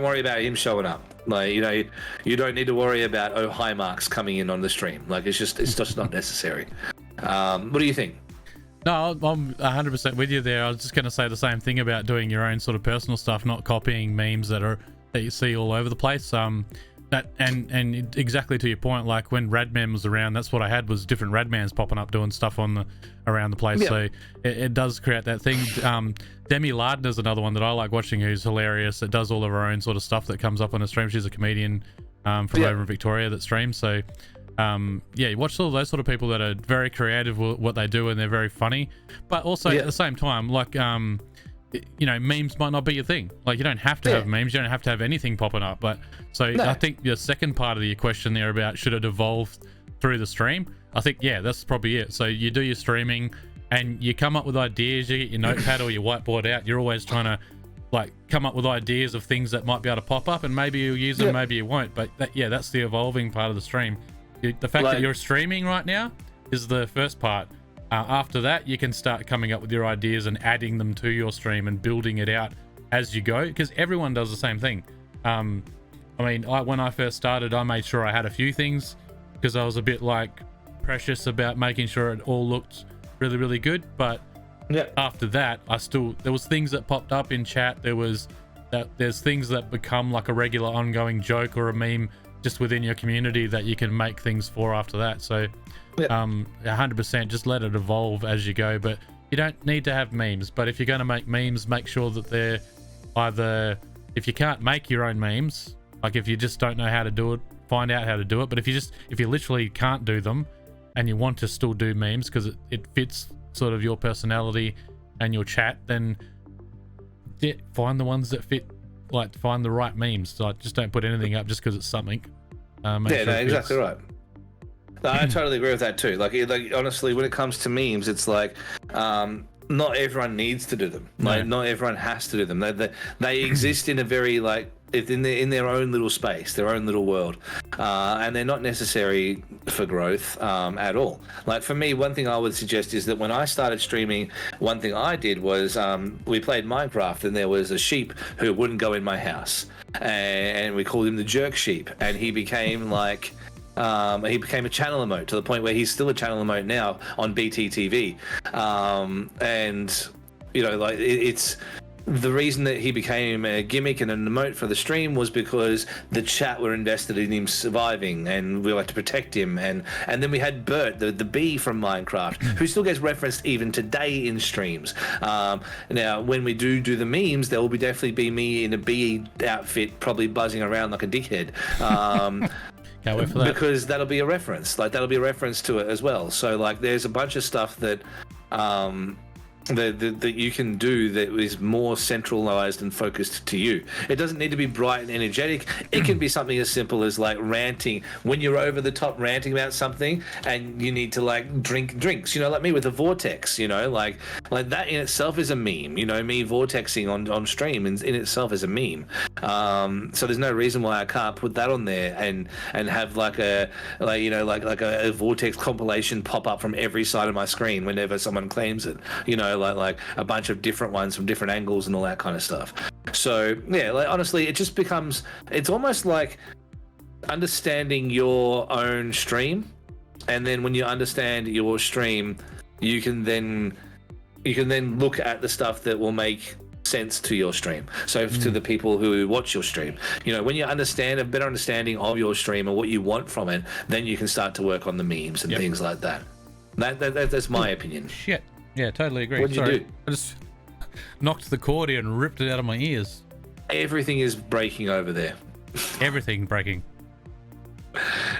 worry about him showing up. Like, you don't need to worry about high marks coming in on the stream. Like, it's just not necessary. What do you think? No, I'm 100% with you there. I was just going to say the same thing about doing your own sort of personal stuff, not copying memes that you see all over the place. That and exactly to your point, like when Radman was around, that's what I had, was different Radmans popping up doing stuff around the place. Yeah. So it does create that thing. Demi Lardner's another one that I like watching, who's hilarious. It does all of her own sort of stuff that comes up on the stream. She's a comedian from over in Victoria that streams. So you watch all those sort of people that are very creative with what they do, and they're very funny. But also at the same time, like memes might not be your thing. Like, you don't have to have memes, you don't have to have anything popping up. But I think the second part of your question there about should it evolve through the stream, I think that's probably it. So you do your streaming and you come up with ideas, you get your notepad or your whiteboard out. You're always trying to like come up with ideas of things that might be able to pop up, and maybe you'll use them, maybe you won't. But that's the evolving part of the stream. The fact that you're streaming right now is the first part. After that, you can start coming up with your ideas and adding them to your stream and building it out as you go, because everyone does the same thing. When I first started, I made sure I had a few things because I was a bit like precious about making sure it all looked really, really good. But after that, there was things that popped up in chat. There's things that become like a regular ongoing joke or a meme just within your community that you can make things for after that. So 100% just let it evolve as you go. But you don't need to have memes. But if you're going to make memes, make sure that they're either, if you can't make your own memes, like if you just don't know how to do it, find out how to do it. But if you literally can't do them and you want to still do memes because it fits sort of your personality and your chat, then find the ones that fit, like find the right memes. Like, just don't put anything up just because it's something. Exactly right. No, I totally agree with that too. Like honestly, when it comes to memes, it's like not everyone needs to do them. Like not everyone has to do them. They exist in a very in their own little space, their own little world, and they're not necessary for growth at all. Like for me, one thing I would suggest is that when I started streaming, one thing I did was we played Minecraft, and there was a sheep who wouldn't go in my house, and we called him the jerk sheep, and he became like he became a channel emote to the point where he's still a channel emote now on BTTV, and it's the reason that he became a gimmick and an emote for the stream was because the chat were invested in him surviving, and we like to protect him. And then we had Bert, the bee from Minecraft, who still gets referenced even today in streams. Now, when we do the memes, there will definitely be me in a bee outfit, probably buzzing around like a dickhead. Can't wait for that. Because that'll be a reference. Like, that'll be a reference to it as well. So, like, there's a bunch of stuff that that you can do that is more centralized and focused to you. It doesn't need to be bright and energetic. It can be something as simple as like ranting, when you're over the top ranting about something and you need to like drink drinks, like me with a vortex, like that in itself is a meme. Me vortexing on stream in itself is a meme. So there's no reason why I can't put that on there and have like a vortex compilation pop up from every side of my screen whenever someone claims it, like a bunch of different ones from different angles and all that kind of stuff. So honestly, it just becomes, it's almost like understanding your own stream, and then when you understand your stream, you can then look at the stuff that will make sense to your stream. So to the people who watch your stream, when you understand a better understanding of your stream and what you want from it, then you can start to work on the memes and things like that. That's my opinion. Shit. Yeah, totally agree. What'd you do? I just knocked the cord in and ripped it out of my ears. Everything is breaking over there. Everything breaking.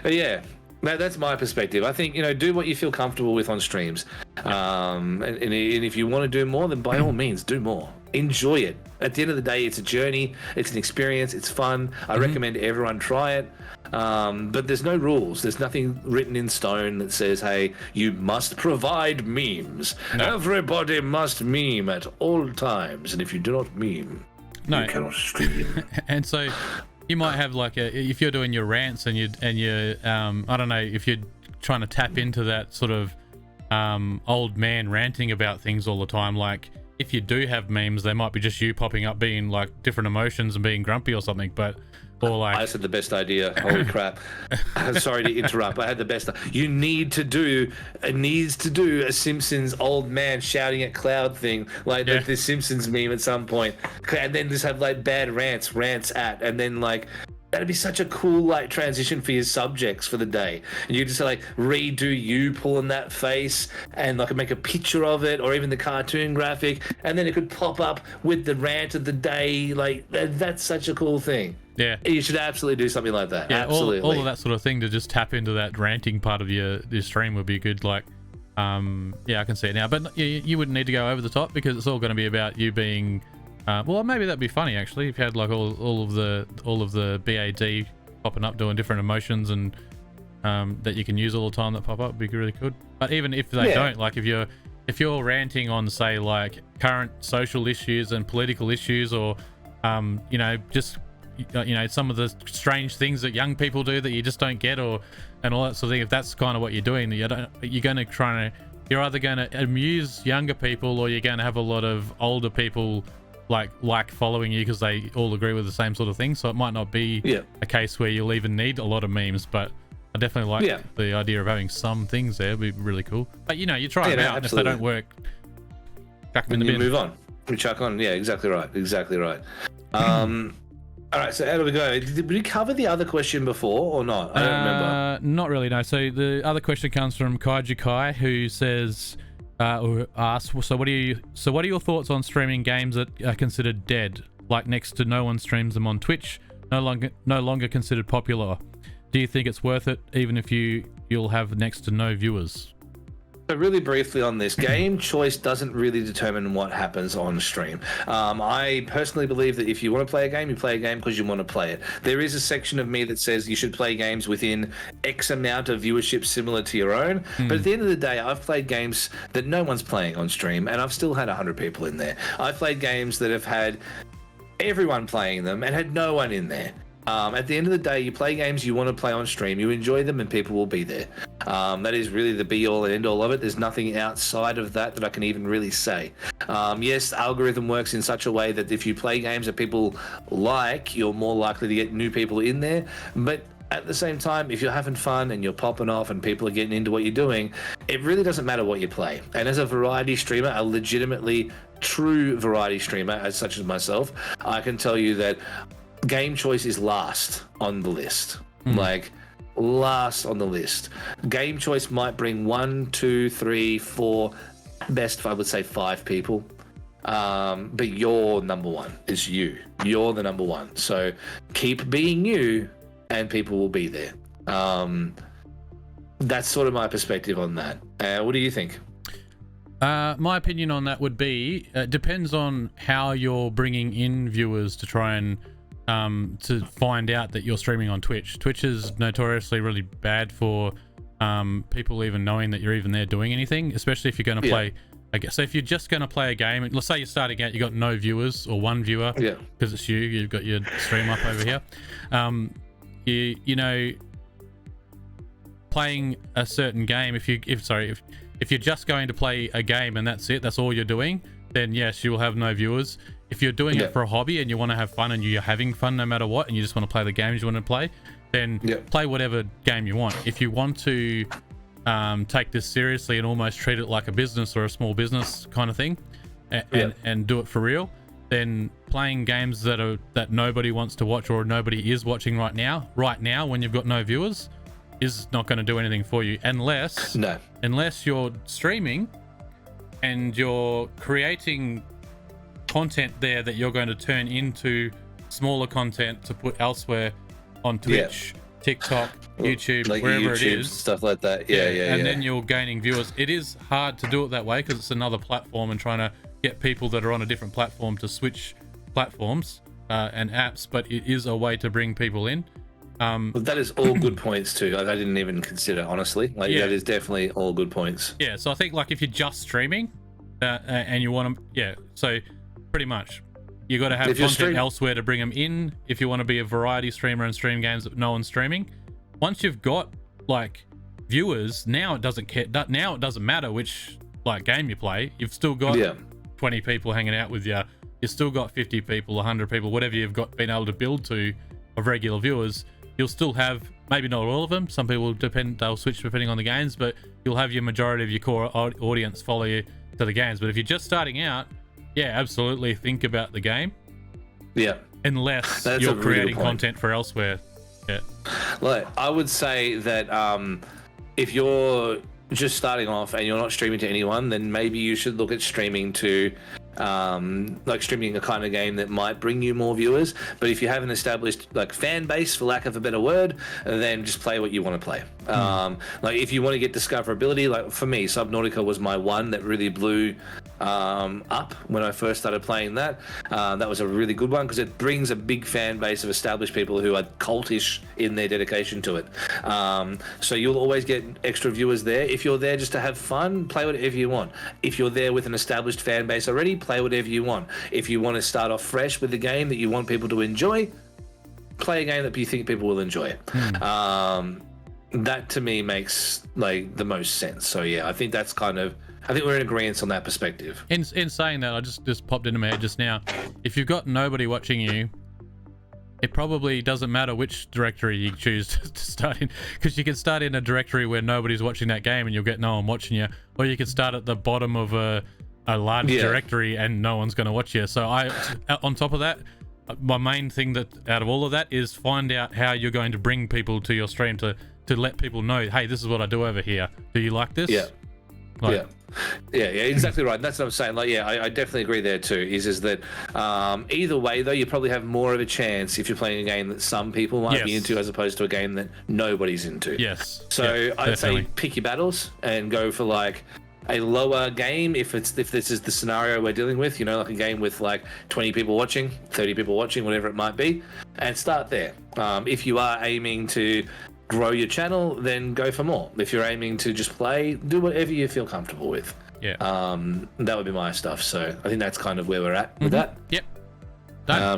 Yeah, that's my perspective. I think, do what you feel comfortable with on streams. And if you want to do more, then by all means, do more. Enjoy it. At the end of the day, it's a journey. It's an experience. It's fun. I recommend everyone try it. But there's no rules. There's nothing written in stone that says, hey, you must provide memes. No. Everybody must meme at all times. And if you do not meme, you cannot stream. And so you might have like if you're doing your rants and you I don't know, if you're trying to tap into that sort of old man ranting about things all the time, like if you do have memes, they might be just you popping up being like different emotions and being grumpy or something, but or like I said the best idea. Holy crap. Sorry to interrupt. I had the best. You need to do a Simpsons old man shouting at cloud thing, like the Simpsons meme at some point, and then just have like bad rants at, and then like that'd be such a cool like transition for your subjects for the day. And you just like redo you pulling that face and like make a picture of it, or even the cartoon graphic, and then it could pop up with the rant of the day. Like that's such a cool thing. Yeah, you should absolutely do something like that. Yeah, absolutely. All of that sort of thing to just tap into that ranting part of your stream would be good. Like, yeah, I can see it now. But you wouldn't need to go over the top because it's all going to be about you being. Well, maybe that'd be funny actually if you had like all of the BAD popping up doing different emotions and that you can use all the time that pop up would be really good. But even if they don't, like if you're ranting on say like current social issues and political issues, or you know, just some of the strange things that young people do that you just don't get, or and all that sort of thing, if that's kind of what you're doing, you're either going to amuse younger people, or you're going to have a lot of older people like following you because they all agree with the same sort of thing. So it might not be a case where you'll even need a lot of memes, but I definitely like the idea of having some things there. Would be really cool. But you try them out, and if they don't work, chuck them in the bin. Move on. We chuck on. Yeah, exactly right. All right, so how do we go? Did we cover the other question before or not? I don't remember. Not really, no. So the other question comes from Kaiju Kai, who says, or asks, so what are your thoughts on streaming games that are considered dead, like next to no one streams them on Twitch, no longer considered popular? Do you think it's worth it, even if you'll have next to no viewers? So really briefly on this, game choice doesn't really determine what happens on stream. I personally believe that if you want to play a game, you play a game because you want to play it. There is a section of me that says you should play games within X amount of viewership similar to your own. But at the end of the day, I've played games that no one's playing on stream, and I've still had 100 people in there. I've played games that have had everyone playing them and had no one in there. At the end of the day, you play games you want to play on stream, you enjoy them, and people will be there. That is really the be-all and end-all of it. There's nothing outside of that I can even really say. Yes, the algorithm works in such a way that if you play games that people like, you're more likely to get new people in there. But at the same time, if you're having fun and you're popping off and people are getting into what you're doing, it really doesn't matter what you play. And as a variety streamer, a legitimately true variety streamer, as such as myself, I can tell you that game choice is last on the list. Like last on the list. Game choice might bring 1, 2, 3, 4, best I would say 5 people. But you're number one. It's you. You're the number one. So keep being you and people will be there. That's sort of my perspective on that. What do you think? My opinion on that would be, depends on how you're bringing in viewers to try and to find out that you're streaming on Twitch. Twitch is notoriously really bad for people even knowing that you're even there doing anything, especially if you're going to play. I guess so. If you're just going to play a game, let's say you're starting out, you got no viewers or one viewer, because it's you've got your stream up over here. You know, playing a certain game. If you're just going to play a game and that's it, that's all you're doing, then yes, you will have no viewers. If you're doing it for a hobby and you want to have fun and you're having fun no matter what, and you just want to play the games you want to play, then play whatever game you want. If you want to take this seriously and almost treat it like a business or a small business kind of thing, and do it for real, then playing games that nobody wants to watch or nobody is watching right now when you've got no viewers, is not going to do anything for you unless you're streaming and you're creating content there that you're going to turn into smaller content to put elsewhere on Twitch, TikTok, YouTube, like wherever YouTube, it is, stuff like that. And then you're gaining viewers. It is hard to do it that way because it's another platform, and trying to get people that are on a different platform to switch platforms and apps, but it is a way to bring people in. But that is all good points too. Like, I didn't even consider, honestly. Like, Yeah. that is definitely all good points. Yeah, so I think like if you're just streaming and you want to, so pretty much you got to have If you're content elsewhere to bring them in if you want to be a variety streamer and stream games that no one's streaming. Once you've got like viewers, now it doesn't care. Now it doesn't matter which like game you play. You've still got 20 people hanging out with you. You've still got 50 people, 100 people, whatever you've got been able to build to of regular viewers. You'll still have, maybe not all of them, some people they'll switch depending on the games, but you'll have your majority of your core audience follow you to the games. But if you're just starting out, yeah, absolutely think about the game. Yeah. Unless That's you're a really creating good point. content for elsewhere. Yeah. Like, I would say that if you're just starting off and you're not streaming to anyone, then maybe you should look at streaming to like streaming a kind of game that might bring you more viewers. But if you have an established like fan base, for lack of a better word, then just play what you want to play. Like if you want to get discoverability, like for me, Subnautica was my one that really blew up when I first started playing that. That was a really good one because it brings a big fan base of established people who are cultish in their dedication to it. So you'll always get extra viewers there. If you're there just to have fun, play whatever you want. If you're there with an established fan base already, play whatever you want. If you want to start off fresh with a game that you want people to enjoy, play a game that you think people will enjoy. That to me makes like the most sense. So yeah, I think that's kind of, I think we're in agreement on that perspective. In saying that, I just popped into my head just now. If you've got nobody watching you, it probably doesn't matter which directory you choose to start in, because you can start in a directory where nobody's watching that game and you'll get no one watching you, or you can start at the bottom of a large directory and no one's going to watch you. So on top of that, my main thing that out of all of that is find out how you're going to bring people to your stream to let people know, hey, this is what I do over here. Do you like this? Yeah. Like, Yeah, exactly right. That's what I'm saying. Like, yeah, I definitely agree there too. Is that either way though, you probably have more of a chance if you're playing a game that some people might be into as opposed to a game that nobody's into. Yes. So I'd definitely. say pick your battles and go for like a lower game if this is the scenario we're dealing with, you know, like a game with like 20 people watching, 30 people watching, whatever it might be, and start there. If you are aiming to grow your channel, then go for more. If you're aiming to just play, do whatever you feel comfortable with. Yeah. That would be my stuff. So I think that's kind of where we're at with that. Yep.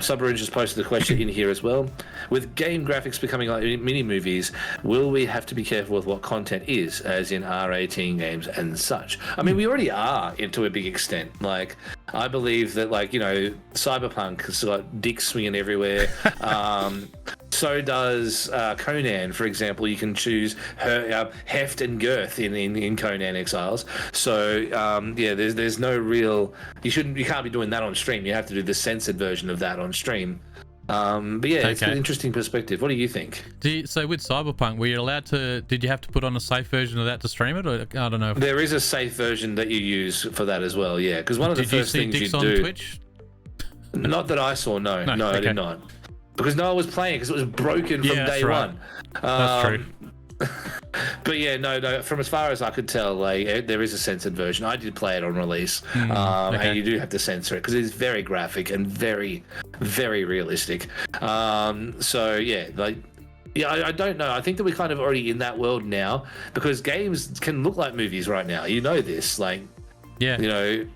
Submarine just posted a question in here as well. With game graphics becoming like mini movies, will we have to be careful with what content is, as in R18 games and such? I mean, we already are to a big extent. Like, I believe that, like, you know, Cyberpunk has got dicks swinging everywhere. So does Conan, for example. You can choose her heft and girth in Conan Exiles. So yeah, there's no real. You can't be doing that on stream. You have to do the censored version of that on stream. But yeah, it's an interesting perspective. What do you think? So with Cyberpunk, were you allowed to? Did you have to put on a safe version of that to stream it, or I don't know? There is a safe version that you use for that as well. Yeah, because one of the first things you do. Did you see dicks on Twitch? Not that I saw. No, I did not. Because no one was playing because it was broken from day one. That's true. But yeah, no. From as far as I could tell, like there is a censored version. I did play it on release, and you do have to censor it because it is very graphic and very, very realistic. So yeah, I don't know. I think that we're kind of already in that world now because games can look like movies right now. You know this, like, you know.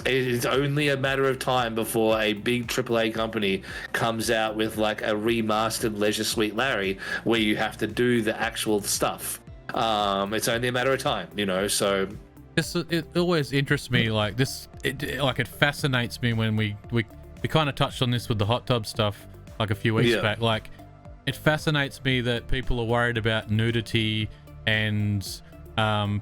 It's only a matter of time before a big AAA company comes out with like a remastered Leisure Suite Larry where you have to do the actual stuff. It's only a matter of time, you know, so... It always interests me, like this, it fascinates me when we kind of touched on this with the hot tub stuff like a few weeks back. Like, it fascinates me that people are worried about nudity and...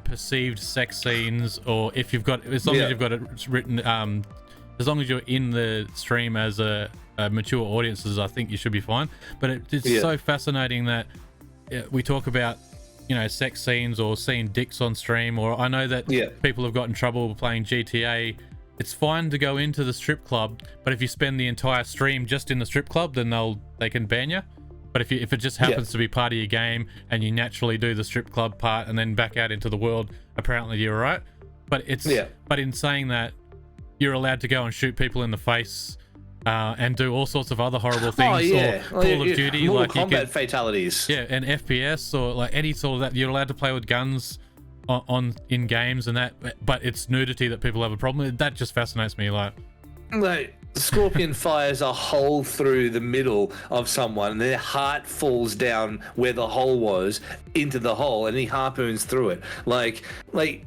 perceived sex scenes, or if you've got, as long as you've got it written, as long as you're in the stream as a mature audiences, I think you should be fine. But it's so fascinating that we talk about, you know, sex scenes or seeing dicks on stream, or I know that people have got in trouble playing GTA. It's fine to go into the strip club, but if you spend the entire stream just in the strip club, then they can ban you. But if it just happens to be part of your game and you naturally do the strip club part and then back out into the world, apparently you're right. But but in saying that, you're allowed to go and shoot people in the face and do all sorts of other horrible things. Oh yeah, Or Call of Duty, Mortal like Kombat you could, fatalities. yeah, and FPS or like any sort of that. You're allowed to play with guns in games and that, but it's nudity that people have a problem with. That just fascinates me. Like Scorpion fires a hole through the middle of someone, and their heart falls down where the hole was into the hole, and he harpoons through it. Like,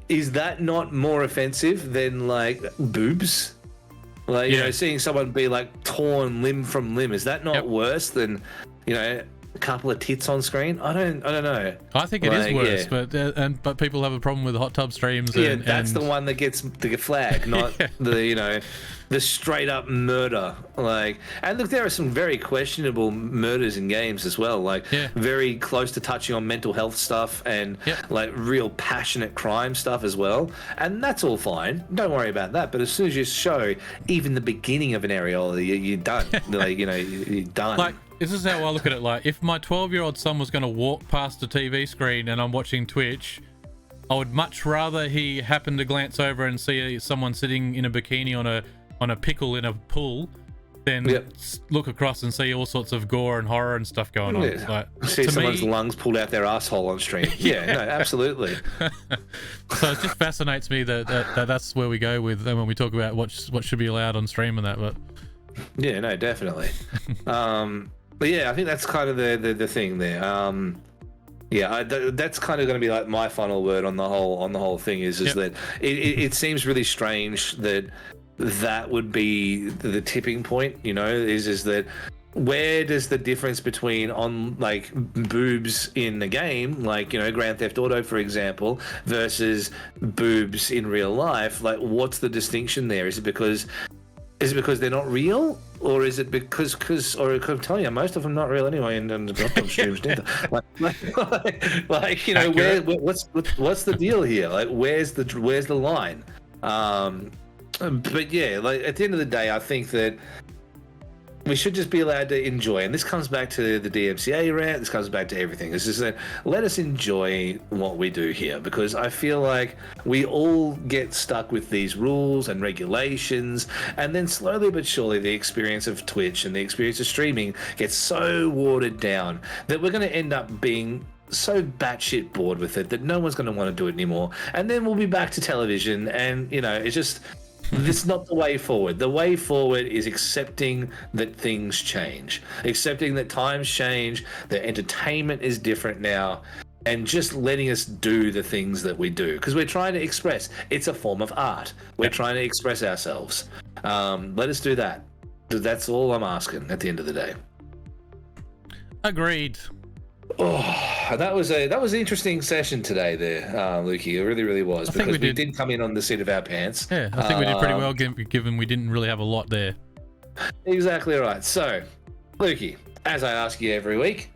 is that not more offensive than like boobs? Like, you know, seeing someone be like torn limb from limb, is that not worse than, you know, a couple of tits on screen? I don't know. I think it is worse, but people have a problem with hot tub streams. Yeah, that's the one that gets the flag, not the, you know, the straight up murder. Like, and look, there are some very questionable murders in games as well, like very close to touching on mental health stuff and like real passionate crime stuff as well. And that's all fine. Don't worry about that. But as soon as you show even the beginning of an areola, you're done. Like, you know, you're done. Like, this is how I look at it. Like, if my 12-year-old son was going to walk past a TV screen and I'm watching Twitch, I would much rather he happen to glance over and see someone sitting in a bikini on a pickle in a pool than look across and see all sorts of gore and horror and stuff going on. Like, see someone's lungs pulled out their asshole on stream. No, absolutely. So it just fascinates me that's where we go with when we talk about what should be allowed on stream and that. But yeah, no, definitely. But yeah, I think that's kind of the thing there. That's kind of going to be like my final word on the whole thing is that it seems really strange that would be the tipping point. You know, is that where does the difference between on like boobs in the game, like, you know, Grand Theft Auto, for example, versus boobs in real life? Like, what's the distinction there? Is it because they're not real, or is it because or I'm telling you, most of them not real anyway, and not streams neither. Like, you know, what's the deal here? Like, where's the line? But yeah, like at the end of the day, I think that we should just be allowed to enjoy, and this comes back to the DMCA rant. This comes back to everything. This is that let us enjoy what we do here, because I feel like we all get stuck with these rules and regulations, and then slowly but surely the experience of Twitch and the experience of streaming gets so watered down that we're going to end up being so batshit bored with it that no one's going to want to do it anymore, and then we'll be back to television, and you know, it's just. This is not the way forward. The way forward is accepting that things change, accepting that times change, that entertainment is different now, and just letting us do the things that we do. Because we're trying to express. It's a form of art. We're trying to express ourselves. Let us do that. That's all I'm asking at the end of the day. Agreed. Oh, that was an interesting session today there, Lukey. It really, really was, because we did come in on the seat of our pants. Yeah, I think we did pretty well, given we didn't really have a lot there. Exactly right. So, Lukey, as I ask you every week,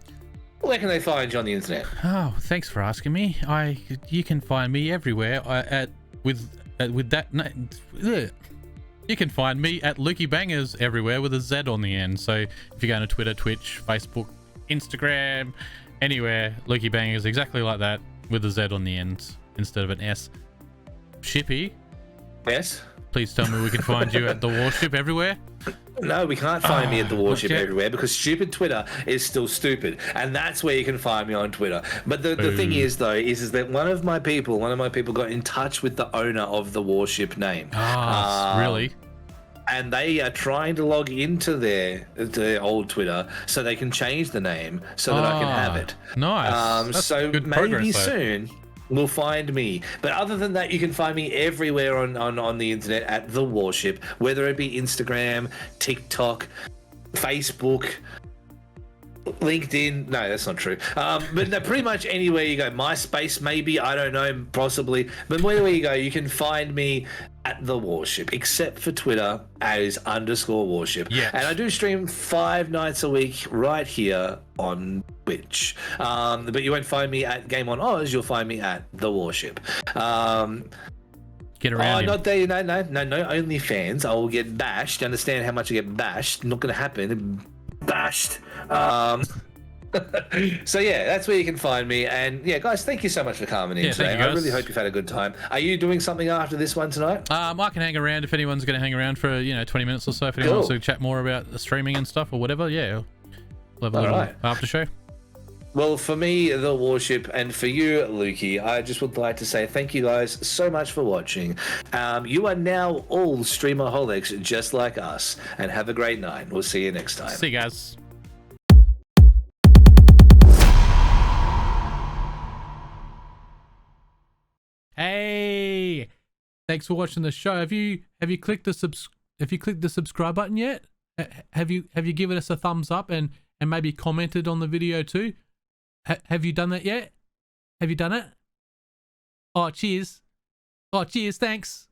where can they find you on the internet? Oh, thanks for asking me. You can find me everywhere. You can find me at Lukey Bangerz everywhere with a Z on the end. So if you go to Twitter, Twitch, Facebook, Instagram, anywhere, Lukey Bangerz, exactly like that, with a Z on the end instead of an S. Shippy, yes, please tell me we can find you at the Warship everywhere. No, we can't find me at the Warship everywhere, because stupid Twitter is still stupid, and that's where you can find me on Twitter. But the thing is, though, is that one of my people got in touch with the owner of the Warship name. Really? And they are trying to log into their old Twitter so they can change the name so that I can have it. Nice. So good maybe progress, soon will find me. But other than that, you can find me everywhere on the internet at The Warship, whether it be Instagram, TikTok, Facebook, LinkedIn. No, that's not true. But no, pretty much anywhere you go. MySpace, maybe, I don't know, possibly. But wherever you go, you can find me at The Warship, except for Twitter as _Warship. Yes. And I do stream 5 nights a week right here on Twitch. But you won't find me at Game On Aus, you'll find me at The Warship. Get around him. Not there. No OnlyFans. I will get bashed. Understand how much I get bashed? Not going to happen. Bashed. So yeah, that's where you can find me. And yeah, guys, thank you so much for coming in Yeah, today. thank you, I guys. really hope you've had a good time. Are you doing something after this one tonight? I can hang around if anyone's going to hang around for 20 minutes or so. If anyone Cool. wants to chat more about the streaming and stuff or whatever, yeah, we'll have a All little right. after show. Well, for me, the Warship, and for you, Lukey, I just would like to say thank you guys so much for watching. You are now all Streamaholics just like us, and have a great night. We'll see you next time. See you guys. Hey, thanks for watching the show. Have you clicked the subscribe button yet? Have you given us a thumbs up and maybe commented on the video too? Have you done that yet? Have you done it? Oh, cheers. Oh, cheers. Thanks.